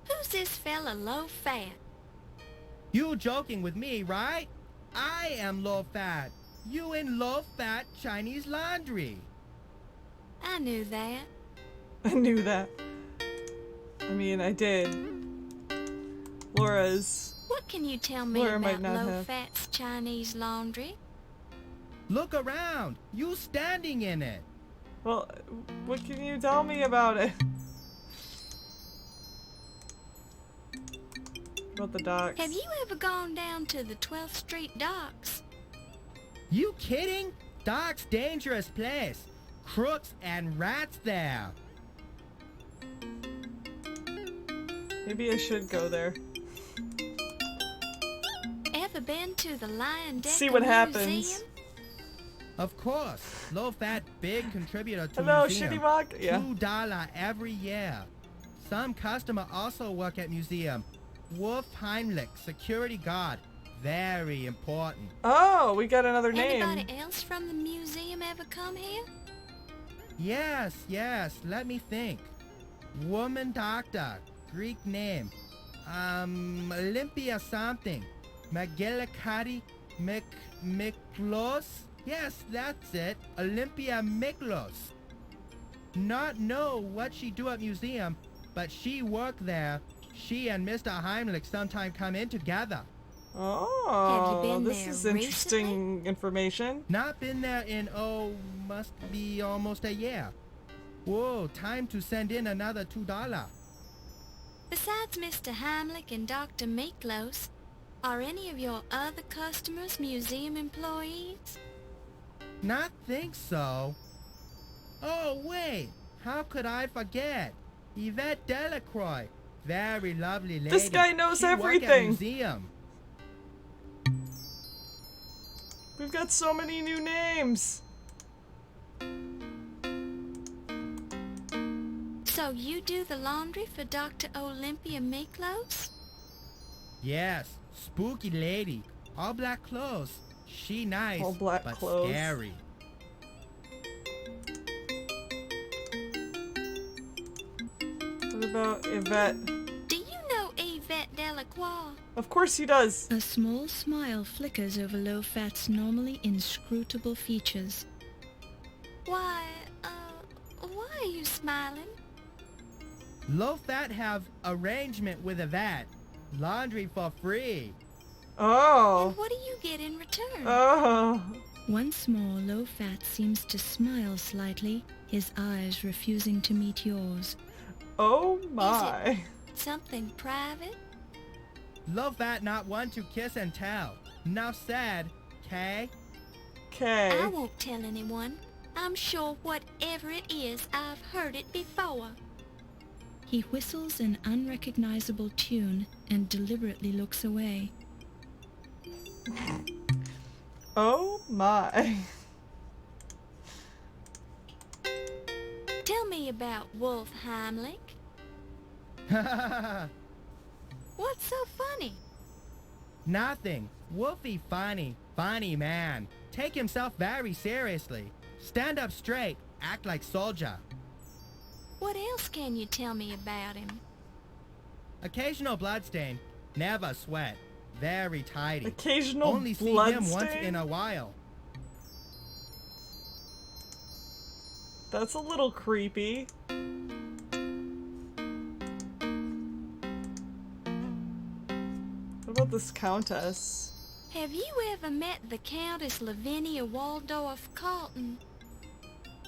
Who's this fella low fat? You joking with me, right? I am low fat. You in low fat Chinese laundry. I knew that. I knew that. I mean, I did. Laura's... What can you tell me Laura might about not low have. fat's Chinese laundry? Look around. You standing in it. Well, what can you tell me about it? About the docks. Have you ever gone down to the 12th Street docks? You kidding? Docks dangerous place. Crooks and rats there. Maybe I should go there. Ever been to the Lion Decker See what happens. Museum? Of course. Low fat big contributor to Hello, museum. Shitty Walk. Yeah. $2 every year. Some customer also work at museum. Wolf Heimlich, security guard. Very important. Oh, we got another name. Anybody else from the museum ever come here? Yes, yes. Let me think. Woman doctor. Greek name. Olympia something. Magilakari Miklos? Yes, that's it. Olympia Miklos. Not know what she do at museum, but she work there. She and Mr. Heimlich sometime come in together. Oh, Have you been this there is interesting information. Not been there in, must be almost a year. Whoa, time to send in another $2. Besides Mr. Heimlich and Dr. Miklos, are any of your other customers museum employees? Not think so. Oh, wait. How could I forget? Yvette Delacroix. Very lovely lady. This guy knows she everything. Work at museum. We've got so many new names. So you do the laundry for Dr. Olympia Miklos? Yes, spooky lady. All black clothes. She nice, All black but clothes. scary. What about Yvette? Do you know Yvette Delacroix? Of course he does. A small smile flickers over Low-Fat's normally inscrutable features. Why are you smiling? Low Fat have arrangement with Yvette. Laundry for free. Oh. And what do you get in return? Oh. Once more, Low-Fat seems to smile slightly, his eyes refusing to meet yours. Oh my. Something private? Low Fat not one to kiss and tell. Enough said, Kay? Okay. I won't tell anyone. I'm sure whatever it is, I've heard it before. He whistles an unrecognizable tune and deliberately looks away. Oh my. Tell me about Wolf Heimlich. What's so funny? Nothing. Wolfie funny. Funny man. Take himself very seriously. Stand up straight. Act like soldier. What else can you tell me about him? Occasional bloodstain. Never sweat. Very tidy. Occasional Only see him once in a while. That's a little creepy. What about this countess? Have you ever met the Countess Lavinia Waldorf Carlton?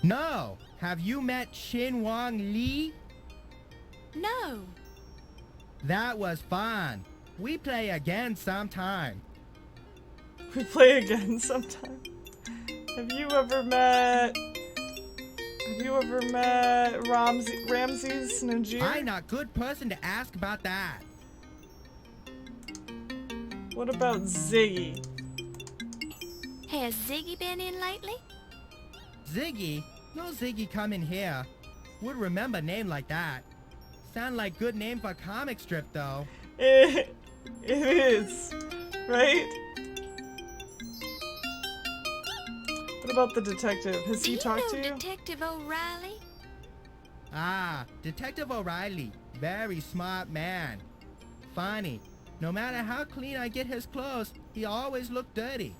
No. Have you met Shin Wong Lee? No. That was fun. We play again sometime. We play again sometime. Have you ever met Ramses Najir? I'm not good person to ask about that. What about Ziggy? Has Ziggy been in lately? Ziggy? No Ziggy come in here. Would remember name like that. Sound like good name for comic strip though. It is, right? What about the detective? Has he talked to you? Detective O'Reilly? Ah, Detective O'Reilly. Very smart man. Funny. No matter how clean I get his clothes, he always look dirty.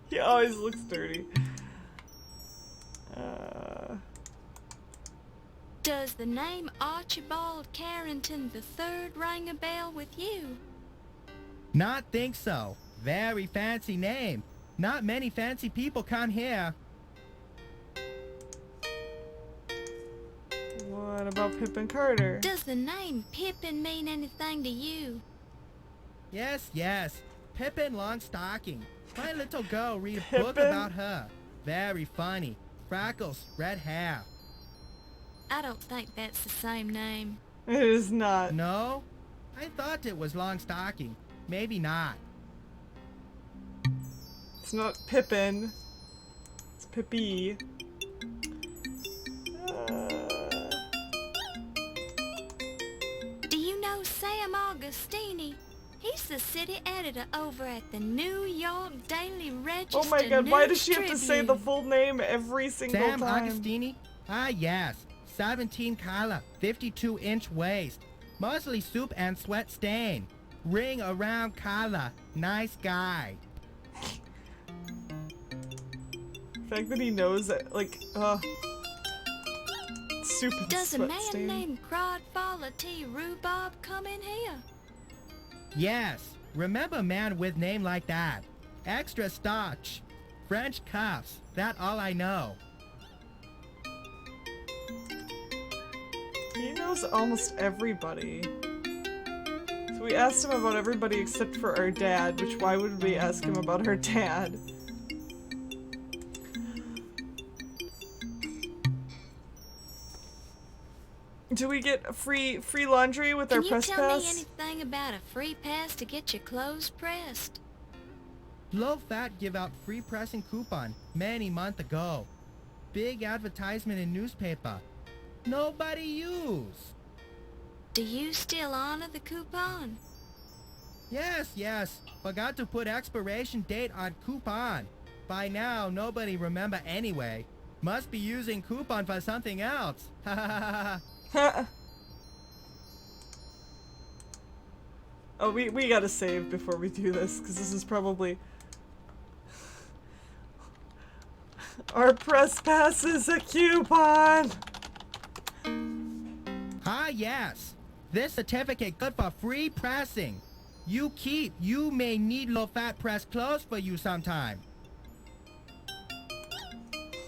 He always looks dirty. Does the name Archibald Carrington III ring a bell with you? Not think so. Very fancy name. Not many fancy people come here. What about Pippin Carter? Does the name Pippin mean anything to you? Yes, yes. Pippin Longstocking. My little girl read a book Pippin? about her. Very funny. Freckles, red hair. I don't think that's the same name. It is not. No? I thought it was Longstocking. Maybe not. It's not Pippin. It's Pippi. Do you know Sam Augustini? He's the city editor over at the New York Daily Register. Oh my god, why News does she have to say the Tribune. full name every single Sam time? Augustini? Ah, yes. 17 collar, 52-inch waist. Mostly soup and sweat stain. Ring around collar. Nice guy. The fact that he knows that, like, soup and Does a sweat man stain. named Crodfather T. Rhubarb come in here? Yes. Remember man with name like that. Extra starch. French cuffs. That all I know. He knows almost everybody. So we asked him about everybody except for our dad, which why would we ask him about our dad? Do we get free laundry with our Can you press tell me pass? anything about a free pass to get your clothes pressed? Low Fat give out free pressing coupon many month ago. Big advertisement in newspaper. Nobody use. Do you still honor the coupon? Yes. Forgot to put expiration date on coupon. By now, nobody remember anyway. Must be using coupon for something else. Ha ha ha. Oh, we gotta save before we do this, because this is probably... Our press pass is a coupon! Ah, yes. This certificate good for free pressing. You may need low-fat press clothes for you sometime.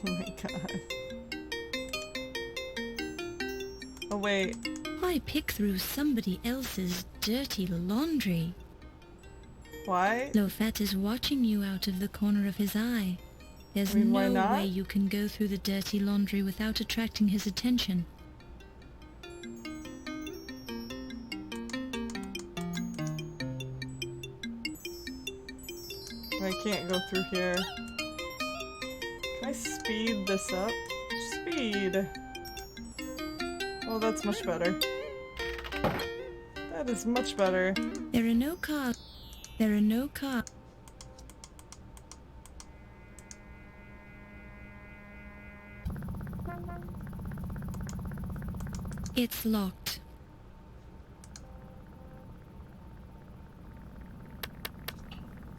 Oh my god. Oh wait. Why pick through somebody else's dirty laundry? Why? Low-fat is watching you out of the corner of his eye. There's why no not? way you can go through the dirty laundry without attracting his attention. I can't go through here. Can I speed this up? Speed. Oh, that's much better. That is much better. There are no cars. There are no cars. It's locked.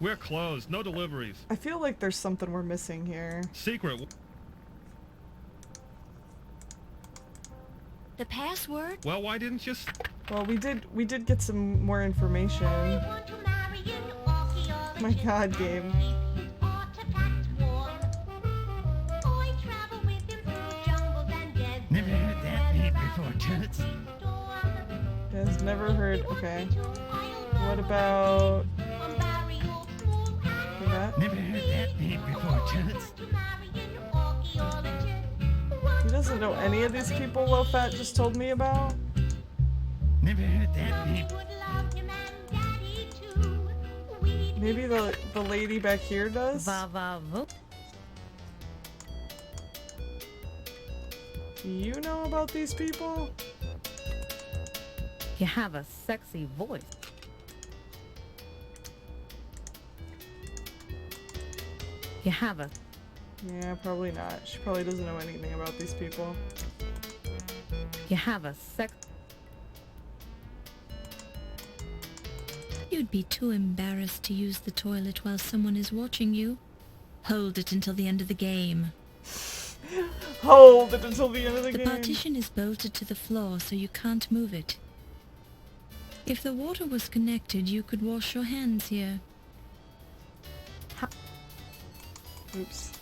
We're closed. No deliveries. I feel like there's something we're missing here. Secret. The password? Well, why didn't you... Well, we did get some more information. My god, game. Never heard that name before, Toots. Guys, never heard. Okay. What about... that? Never heard that name before, Toots. He doesn't know any of these people Low Fat just told me about? Never heard that name. Maybe the lady back here does? Do you know about these people? You have a sexy voice. You have a... Yeah, probably not. She probably doesn't know anything about these people. You have a sex... You'd be too embarrassed to use the toilet while someone is watching you. Hold it until the end of the game. Hold it until the end of the game. The partition is bolted to the floor, so you can't move it. If the water was connected, you could wash your hands here. Oops.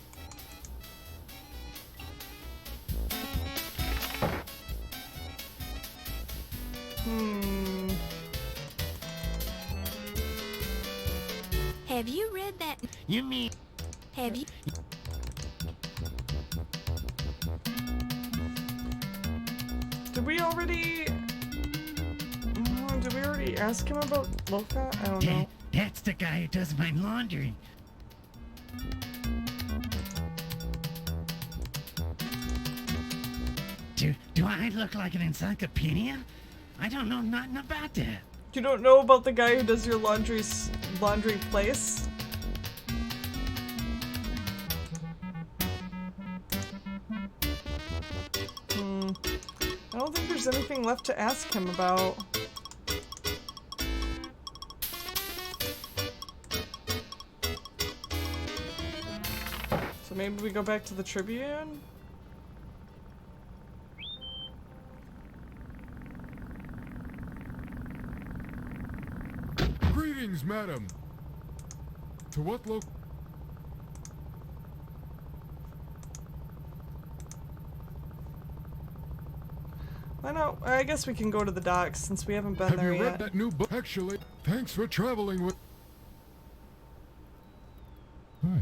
Have you read that? You mean... Have you? Did we already... did we already ask him about Low Fat? I don't know. That's the guy who does my laundry. Do I look like an encyclopedia? I don't know nothing about that. You don't know about the guy who does your laundry place? I don't think there's anything left to ask him about. So maybe we go back to the Tribune? Greetings, madam. To what I know. I guess we can go to the docks since we haven't been Have there you read yet. that new book? Actually, thanks for traveling with... Hi.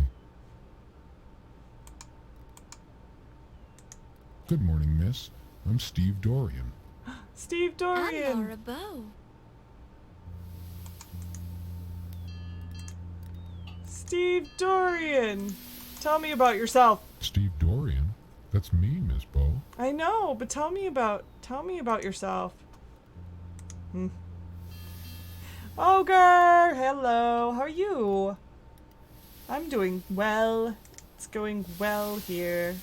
Good morning, miss. I'm Steve Dorian. Steve Dorian! I'm Laura Bow. Steve Dorian! Tell me about yourself. Steve Dorian? That's me, Miss Bo. I know, but tell me about yourself. Ogre! Hello, how are you? I'm doing well. It's going well here.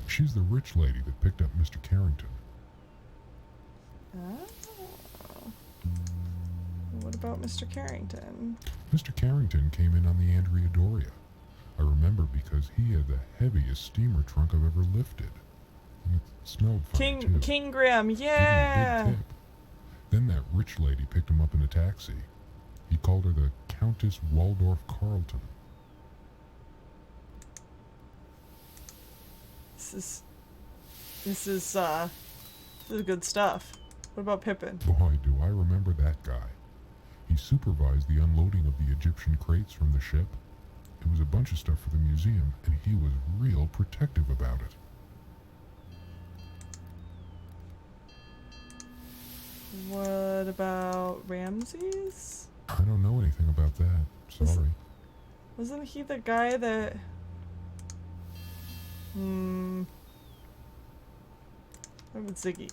She's the rich lady that picked up Mr. Carrington. Oh. What about Mr. Carrington? Mr. Carrington came in on the Andrea Doria. I remember because he had the heaviest steamer trunk I've ever lifted. And it smelled funny too. King Graham, Gave me a yeah! big tip. Then that rich lady picked him up in a taxi. He called her the Countess Waldorf Carlton. This is good stuff. What about Pippin? Boy, do I remember that guy. He supervised the unloading of the Egyptian crates from the ship. It was a bunch of stuff for the museum, and he was real protective about it. What about Ramses? I don't know anything about that. Sorry. Wasn't he the guy that... What about Ziggy?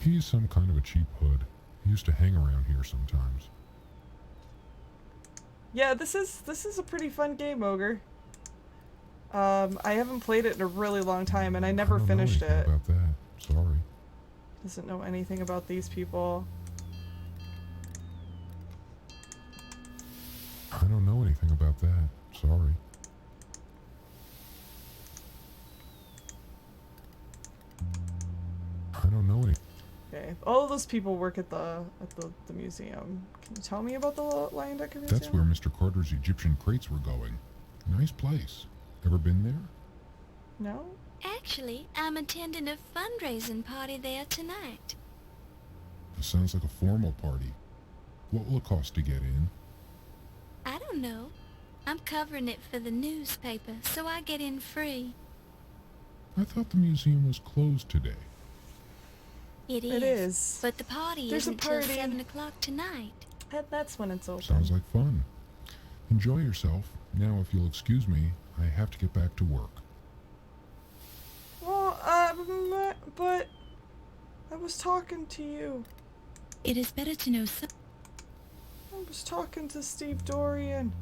He's some kind of a cheap hood. He used to hang around here sometimes. Yeah, this is a pretty fun game, Ogre. I haven't played it in a really long time, and I never finished it. About that. Sorry. Doesn't know anything about these people. I don't know anything about that. Sorry. I don't know anything. Okay, all of those people work at the museum. Can you tell me about the Lion Decker Museum? That's where Mr. Carter's Egyptian crates were going. Nice place. Ever been there? No. Actually, I'm attending a fundraising party there tonight. It sounds like a formal party. What will it cost to get in? I don't know. I'm covering it for the newspaper, so I get in free. I thought the museum was closed today. It is. But the party There's isn't a party. till 7 o'clock tonight. That's when it's open. Sounds like fun. Enjoy yourself. Now, if you'll excuse me, I have to get back to work. Well, but I was talking to you. It is better to know some. I was talking to Steve Dorian.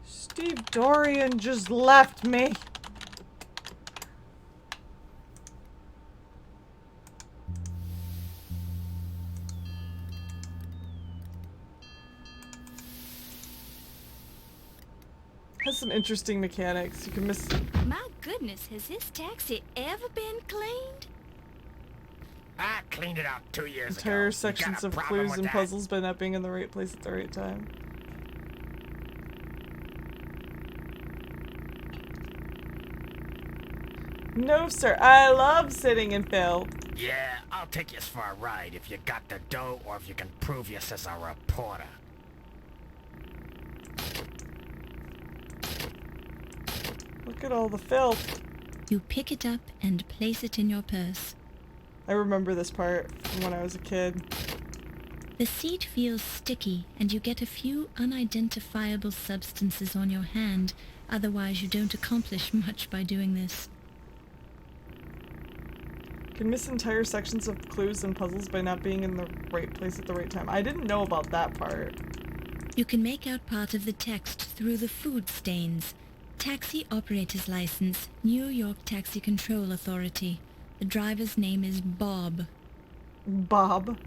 Steve Dorian just left me. Has some interesting mechanics. You can miss. My goodness, has this taxi ever been cleaned? I cleaned it out 2 years ago. Entire You sections got a of problem clues with and that? puzzles by not being in the right place at the right time. No, sir. I love sitting in filth. Yeah, I'll take you for a ride if you got the dough or if you can prove you as a reporter. Look at all the filth. You pick it up and place it in your purse. I remember this part from when I was a kid. The seat feels sticky and you get a few unidentifiable substances on your hand, otherwise you don't accomplish much by doing this. Can miss entire sections of clues and puzzles by not being in the right place at the right time. I didn't know about that part. You can make out part of the text through the food stains. Taxi operator's license, New York Taxi Control Authority. The driver's name is Bob. Bob?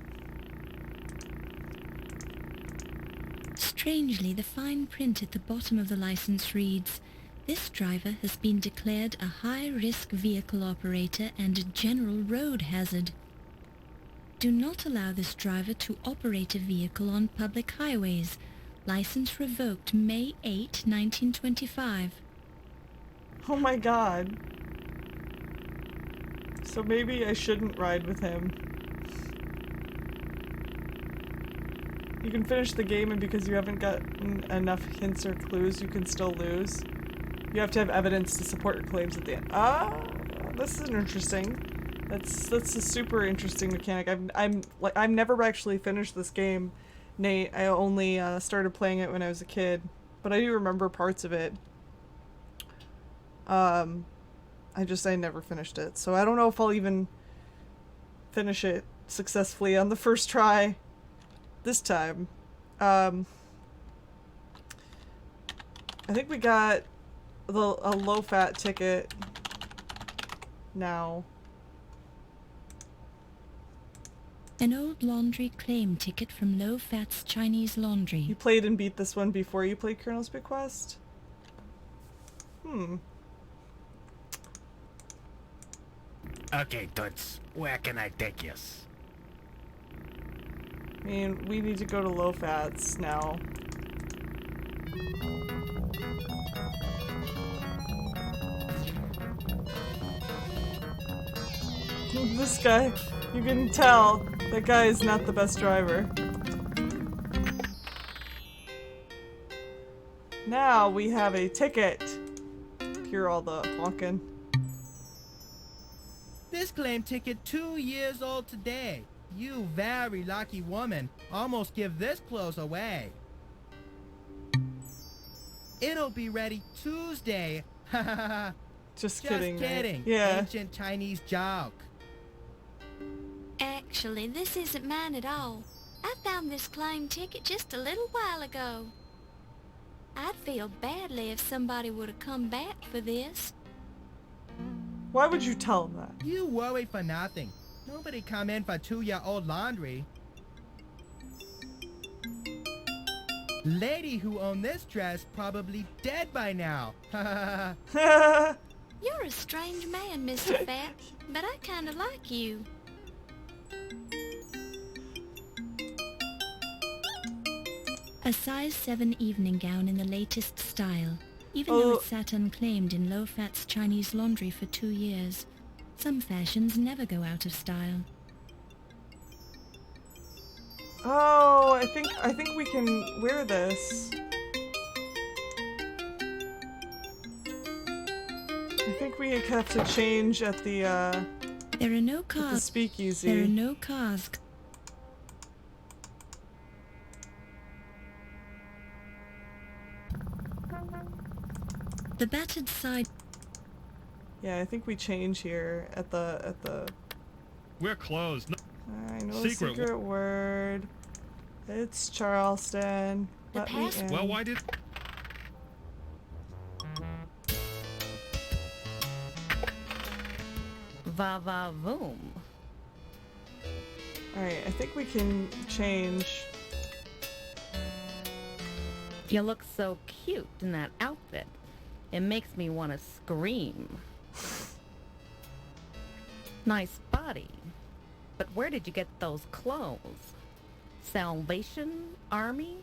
Strangely, the fine print at the bottom of the license reads, "This driver has been declared a high-risk vehicle operator and a general road hazard. Do not allow this driver to operate a vehicle on public highways. License revoked May 8, 1925. Oh my god. So maybe I shouldn't ride with him. You can finish the game, and because you haven't gotten enough hints or clues, you can still lose. You have to have evidence to support your claims at the end. Ah, this is interesting. That's a super interesting mechanic. I've never actually finished this game, Nate. I only started playing it when I was a kid, but I do remember parts of it. I never finished it, so I don't know if I'll even finish it successfully on the first try this time. I think we got a low-fat ticket now. An old laundry claim ticket from Low Fat's Chinese Laundry. You played and beat this one before you played Colonel's Bequest? Okay, Toots, where can I take yous? I mean, we need to go to Low Fat's now. This guy, you can tell, that guy is not the best driver. Now we have a ticket. Hear all the honking. This claim ticket 2 years old today. You very lucky woman. Almost give this clothes away. It'll be ready Tuesday. Just kidding. Just kidding. Right? Yeah. Ancient Chinese joke. Actually, this isn't mine at all. I found this claim ticket just a little while ago. I'd feel badly if somebody would have come back for this. Why would you tell him that? You worry for nothing. Nobody come in for 2-year-old laundry. Lady who owned this dress probably dead by now. You're a strange man, Mr. Fat, but I kinda like you. A size 7 evening gown in the latest style. Even though it sat unclaimed in Low Fat's Chinese Laundry for 2 years, some fashions never go out of style. Oh, I think we can wear this. I think we have to change at the There are no cars. at the speakeasy. There are no cars. The battered side. Yeah, I think we change here at the. We're closed. No. I know the secret word. It's Charleston. Let me in. Well, why did? Va va voom. Alright, I think we can change. You look so cute in that outfit. It makes me want to scream. Nice body. But where did you get those clothes? Salvation Army?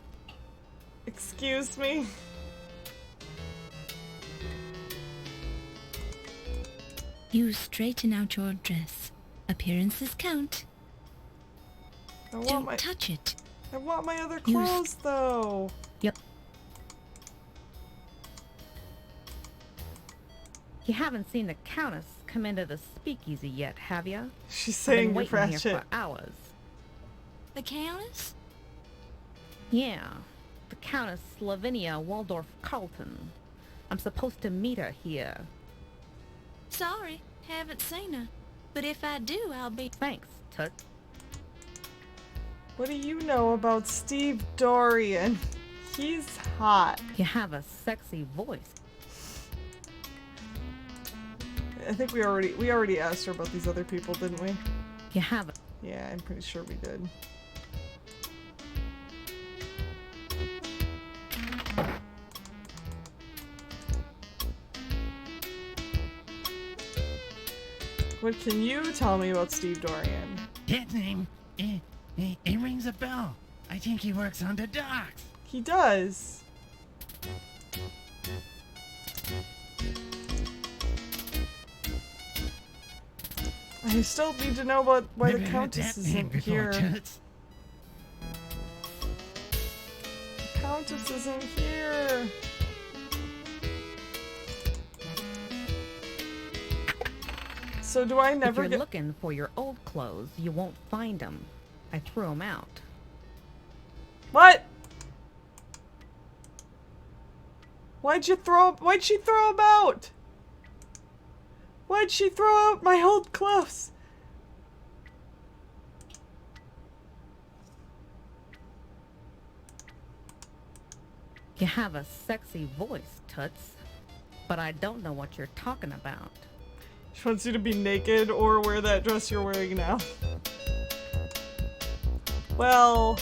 Excuse me? You straighten out your dress. Appearances count. Don't touch it. I want my other clothes, though. Yep. You haven't seen the Countess come into the speakeasy yet, have you? She's I've saying been you're waiting here ratchet. for hours. The Countess? Yeah, the Countess Lavinia Waldorf Carlton. I'm supposed to meet her here. Sorry, haven't seen her. But if I do, I'll be... Thanks, Tut. What do you know about Steve Dorian? He's hot. You have a sexy voice. I think we already asked her about these other people, didn't we? You have a... Yeah, I'm pretty sure we did. What can you tell me about Steve Dorian? That name, it rings a bell. I think he works on the docks. He does. I still need to know about why Never the heard Countess that name isn't before, here. Toots. The Countess isn't here. So do I never If get... you're looking for your old clothes, you won't find them. I threw them out. What? Why'd she throw them out? Why'd she throw out my old clothes? You have a sexy voice, Toots, but I don't know what you're talking about. She wants you to be naked or wear that dress you're wearing now. Well,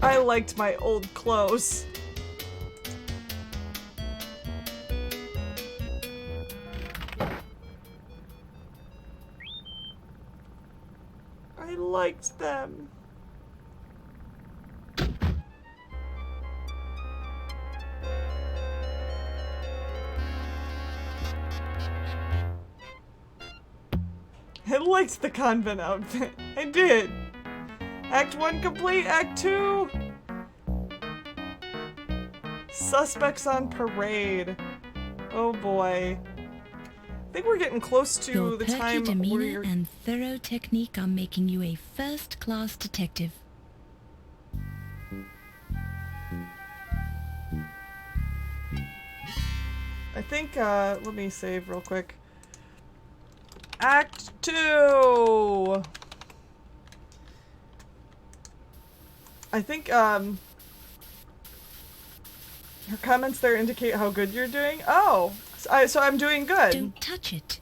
I liked my old clothes. I liked them. I liked the convent outfit. I did. Act 1 complete. Act 2. Suspects on parade. Oh boy. I think we're getting close to Your the perky time where demeanor you're... and thorough technique are making you a first-class detective. I think, let me save real quick. Act 2! I think, her comments there indicate how good you're doing. Oh! So I'm doing good. Don't touch it.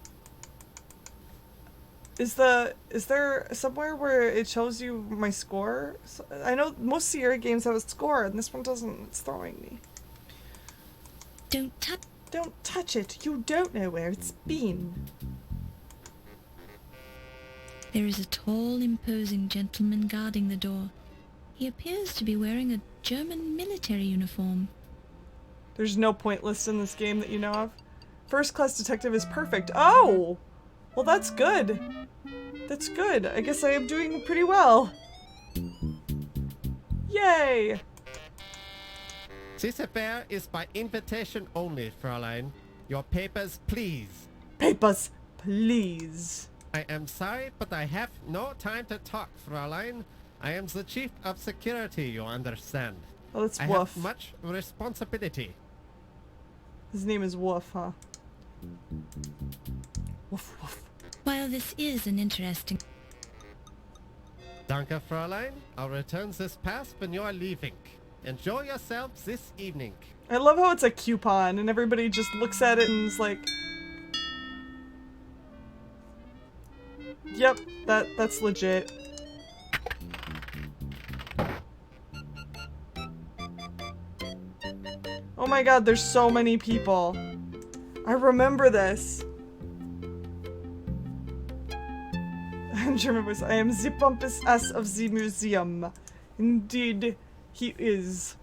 Is there somewhere where it shows you my score? I know most Sierra games have a score, and this one doesn't. It's throwing me. Don't touch it. You don't know where it's been. There is a tall, imposing gentleman guarding the door. He appears to be wearing a German military uniform. There's no point list in this game that you know of. First class detective is perfect. Oh! Well, that's good. That's good. I guess I am doing pretty well. Yay! This affair is by invitation only, Fräulein. Your papers, please. Papers, please. I am sorry, but I have no time to talk, Fräulein. I am the chief of security, you understand. Oh, that's I Wolf. have much responsibility. His name is Wolf, huh? Woof, woof. While this is an interesting... Danke, Fräulein. I'll return this pass when you are leaving. Enjoy yourselves this evening. I love how it's a coupon and everybody just looks at it and is like... Yep, that's legit. Oh my god, there's so many people. I remember this. German voice. I am the pompous ass of the museum. Indeed, he is.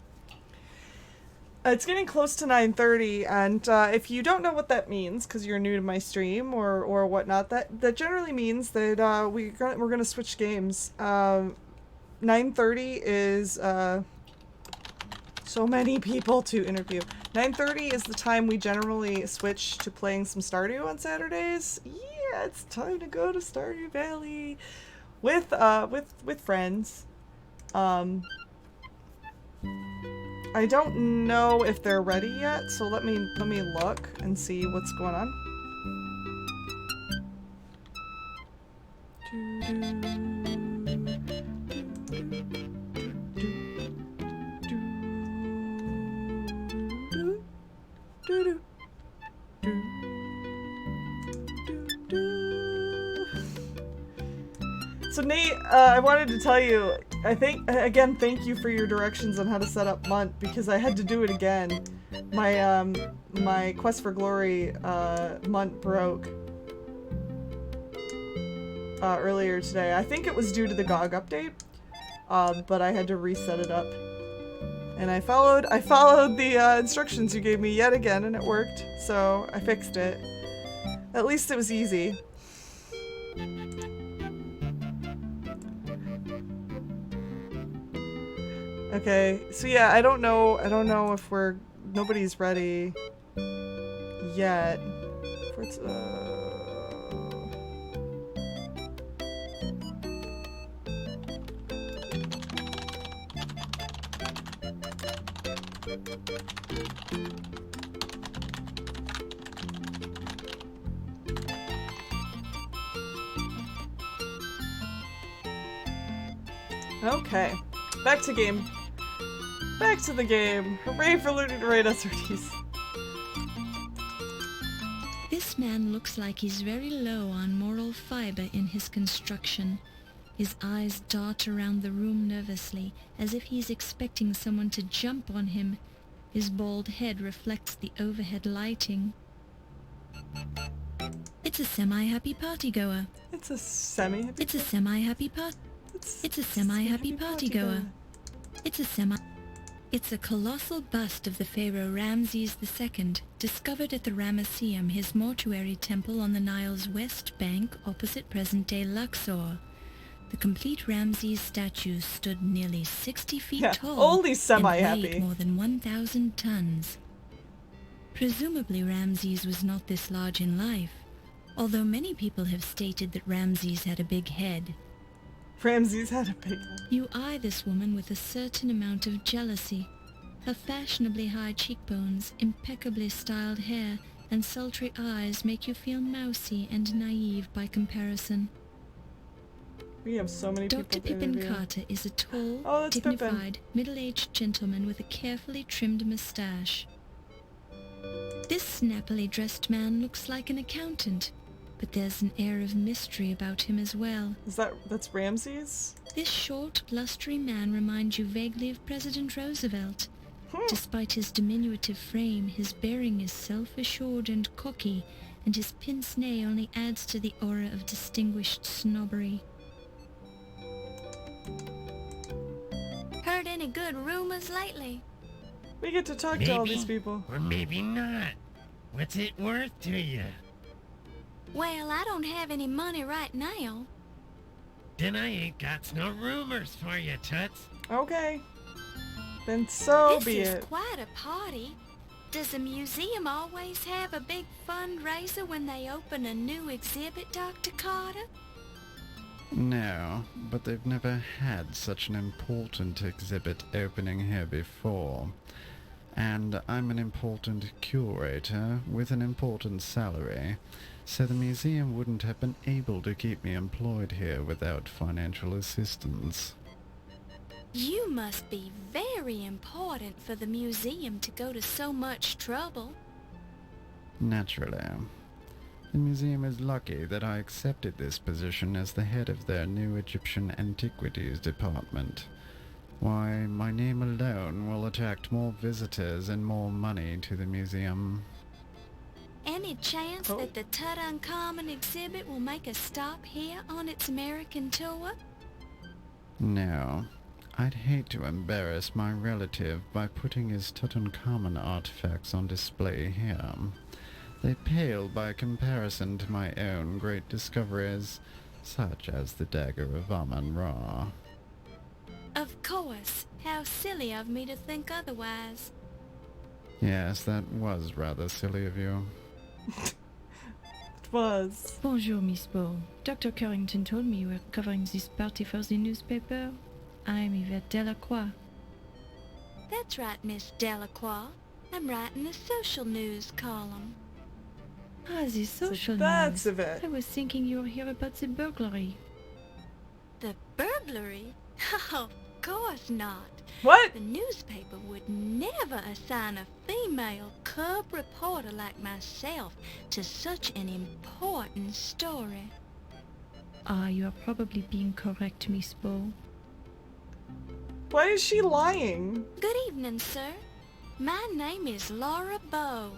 It's getting close to 9:30, and if you don't know what that means, because you're new to my stream or whatnot, that generally means that we're gonna switch games. 9:30 is so many people to interview. 9:30 is the time we generally switch to playing some Stardew on Saturdays. Yeah, it's time to go to Stardew Valley with friends. I don't know if they're ready yet, so let me look and see what's going on. So Nate, I wanted to tell you, I think, again, thank you for your directions on how to set up Munt, because I had to do it again. My Quest for Glory, Munt broke earlier today. I think it was due to the GOG update, but I had to reset it up. And I followed the instructions you gave me yet again, and it worked, so I fixed it. At least it was easy. Okay, so yeah, I don't know if nobody's ready yet. What's Okay. Back to game. Back to the game. Hooray for looting the right SRTs. This man looks like he's very low on moral fiber in his construction. His eyes dart around the room nervously, as if he's expecting someone to jump on him. His bald head reflects the overhead lighting. It's a semi-happy partygoer. It's a semi-happy. It's a semi-happy part. It's a semi-happy partygoer. It's a semi. It's a colossal bust of the pharaoh Ramses II, discovered at the Ramesseum, his mortuary temple on the Nile's west bank opposite present-day Luxor. The complete Ramses statue stood nearly 60 feet tall only semi-happy. and weighed more than 1,000 tons. Presumably Ramses was not this large in life, although many people have stated that Ramses had a big head. Ramses had a big head. You eye this woman with a certain amount of jealousy. Her fashionably high cheekbones, impeccably styled hair, and sultry eyes make you feel mousy and naive by comparison. We have so many Dr. people to Pippin interview. Carter is a tall, that's dignified, middle-aged gentleman with a carefully trimmed mustache. This snappily dressed man looks like an accountant, but there's an air of mystery about him as well. That's Ramses? This short, blustery man reminds you vaguely of President Roosevelt. Despite his diminutive frame, his bearing is self-assured and cocky, and his pince-nez only adds to the aura of distinguished snobbery. Heard any good rumors lately? We get to talk to all these people. Or maybe not. What's it worth to you? Well, I don't have any money right now. Then I ain't got no rumors for you, Toots. Okay. Then so This be is it. quite a party. Does the museum always have a big fundraiser when they open a new exhibit, Dr. Carter? No, but they've never had such an important exhibit opening here before. And I'm an important curator with an important salary, so the museum wouldn't have been able to keep me employed here without financial assistance. You must be very important for the museum to go to so much trouble. Naturally. The museum is lucky that I accepted this position as the head of their new Egyptian antiquities department. Why, my name alone will attract more visitors and more money to the museum. Any chance that the Tutankhamun exhibit will make a stop here on its American tour? No. I'd hate to embarrass my relative by putting his Tutankhamun artifacts on display here. They pale by comparison to my own great discoveries, such as the Dagger of Amon Ra. Of course. How silly of me to think otherwise. Yes, that was rather silly of you. It was. Bonjour, Miss Bow. Dr. Carrington told me you were covering this party for the newspaper. I'm Yvette Delacroix. That's right, Miss Delacroix. I'm writing the social news column. Ah, the social that's news. Yvette. I was thinking you were here about the burglary. The burglary? Oh, of course not. What? The newspaper would never assign a female cub reporter like myself to such an important story. Ah, you are probably being correct, Miss Bow. Why is she lying? Good evening, sir. My name is Laura Bow.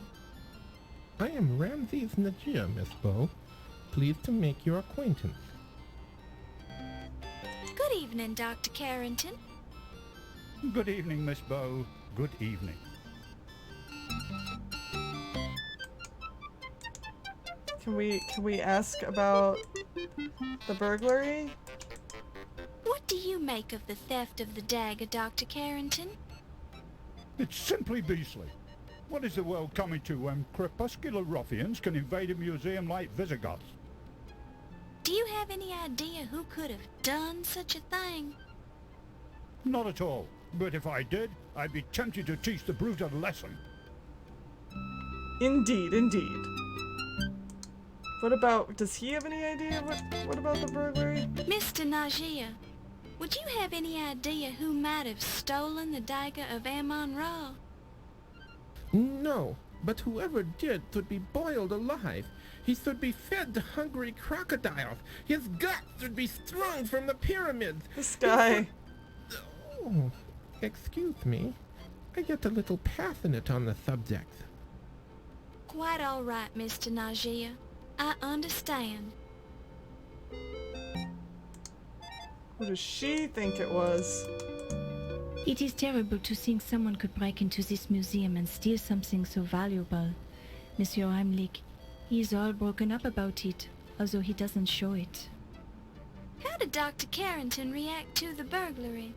I am Ramses Najir, Miss Bow. Pleased to make your acquaintance. Good evening, Dr. Carrington. Good evening, Miss Bow. Good evening. Can we ask about the burglary? What do you make of the theft of the dagger, Dr. Carrington? It's simply beastly. What is the world coming to when crepuscular ruffians can invade a museum like Visigoths? Do you have any idea who could have done such a thing? Not at all. But if I did, I'd be tempted to teach the brute a lesson. Indeed, indeed. What about... does he have any idea what about the burglary? Mr. Najee, would you have any idea who might have stolen the Dagger of Amon Ra? No, but whoever did should be boiled alive. He should be fed to hungry crocodiles. His guts should be strung from the pyramids. This guy. Oh, excuse me. I get a little passionate on the subject. Quite all right, Mr. Najee. I understand. What does she think it was? It is terrible to think someone could break into this museum and steal something so valuable. Monsieur Heimlich, he is all broken up about it, although he doesn't show it. How did Dr. Carrington react to the burglary?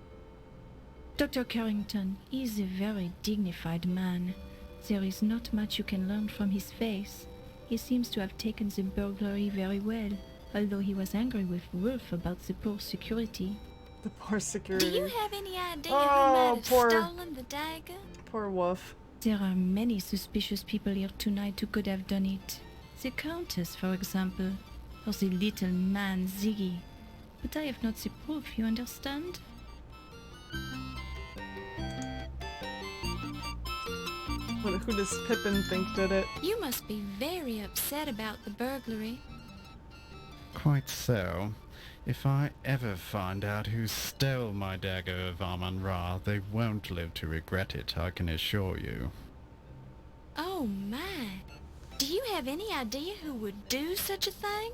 Dr. Carrington is a very dignified man. There is not much you can learn from his face. He seems to have taken the burglary very well, although he was angry with Wolf about the poor security. The poor security. Do you have any idea who might have stolen the dagger? Poor Wolf. There are many suspicious people here tonight who could have done it. The Countess, for example, or the little man Ziggy. But I have not the proof, you understand? Who does Pippin think did it? You must be very upset about the burglary. Quite so. If I ever find out who stole my Dagger of Amon Ra, they won't live to regret it, I can assure you. Oh my. Do you have any idea who would do such a thing?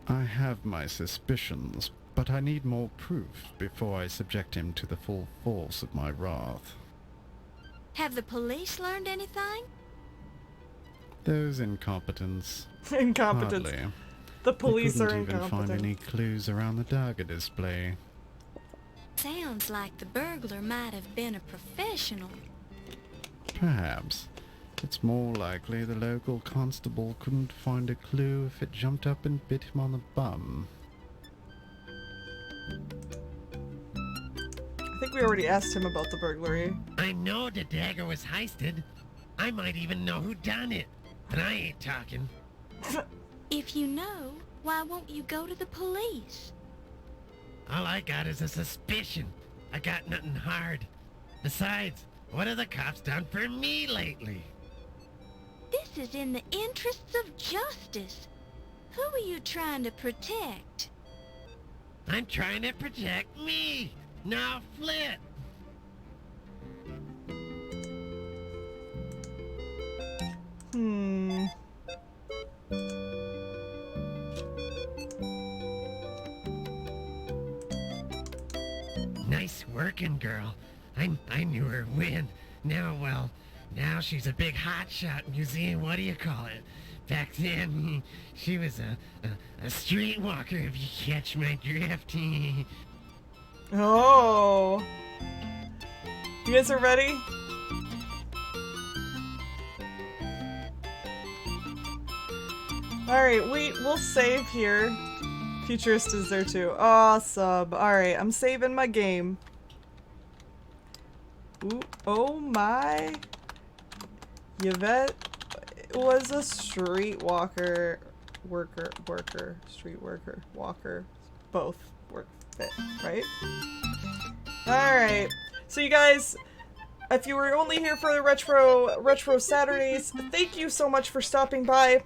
I have my suspicions, but I need more proof before I subject him to the full force of my wrath. Have the police learned anything? Those incompetents. Incompetence. Hardly. The police they are couldn't even incompetent. find any clues around the Dagger display. Sounds like the burglar might have been a professional. Perhaps. It's more likely the local constable couldn't find a clue if it jumped up and bit him on the bum. I think we already asked him about the burglary. I know the dagger was heisted. I might even know who done it. But I ain't talking. If you know, why won't you go to the police? All I got is a suspicion. I got nothing hard. Besides, what have the cops done for me lately? This is in the interests of justice. Who are you trying to protect? I'm trying to protect me. Now flip. Nice working, girl. I knew her when. Now she's a big hotshot museum, what do you call it? Back then, she was a streetwalker, if you catch my drift. Oh. You guys are ready? Alright, we'll save here. Futurist is there too. Awesome. Alright, I'm saving my game. Ooh, oh my. Yvette was a streetwalker. Street worker, walker. Both work fit, right? Alright. So you guys, if you were only here for the Retro Saturdays, thank you so much for stopping by.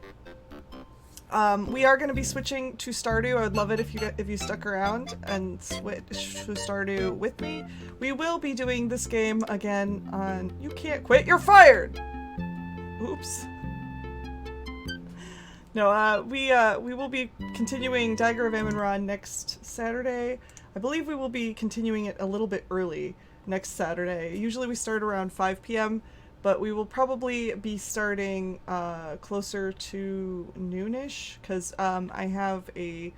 We are going to be switching to Stardew. I would love it if you stuck around and switch to Stardew with me. We will be doing this game again on... You can't quit, you're fired! Oops. No, we will be continuing Dagger of Amon Ra next Saturday. I believe we will be continuing it a little bit early next Saturday. Usually we start around 5 p.m., but we will probably be starting closer to noonish because I have a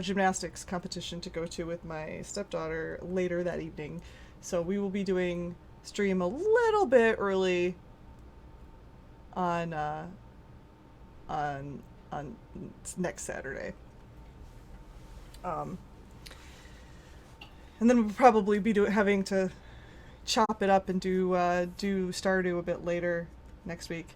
gymnastics competition to go to with my stepdaughter later that evening. So we will be doing stream a little bit early on next Saturday. And then we'll probably be having to chop it up and do Stardew a bit later next week.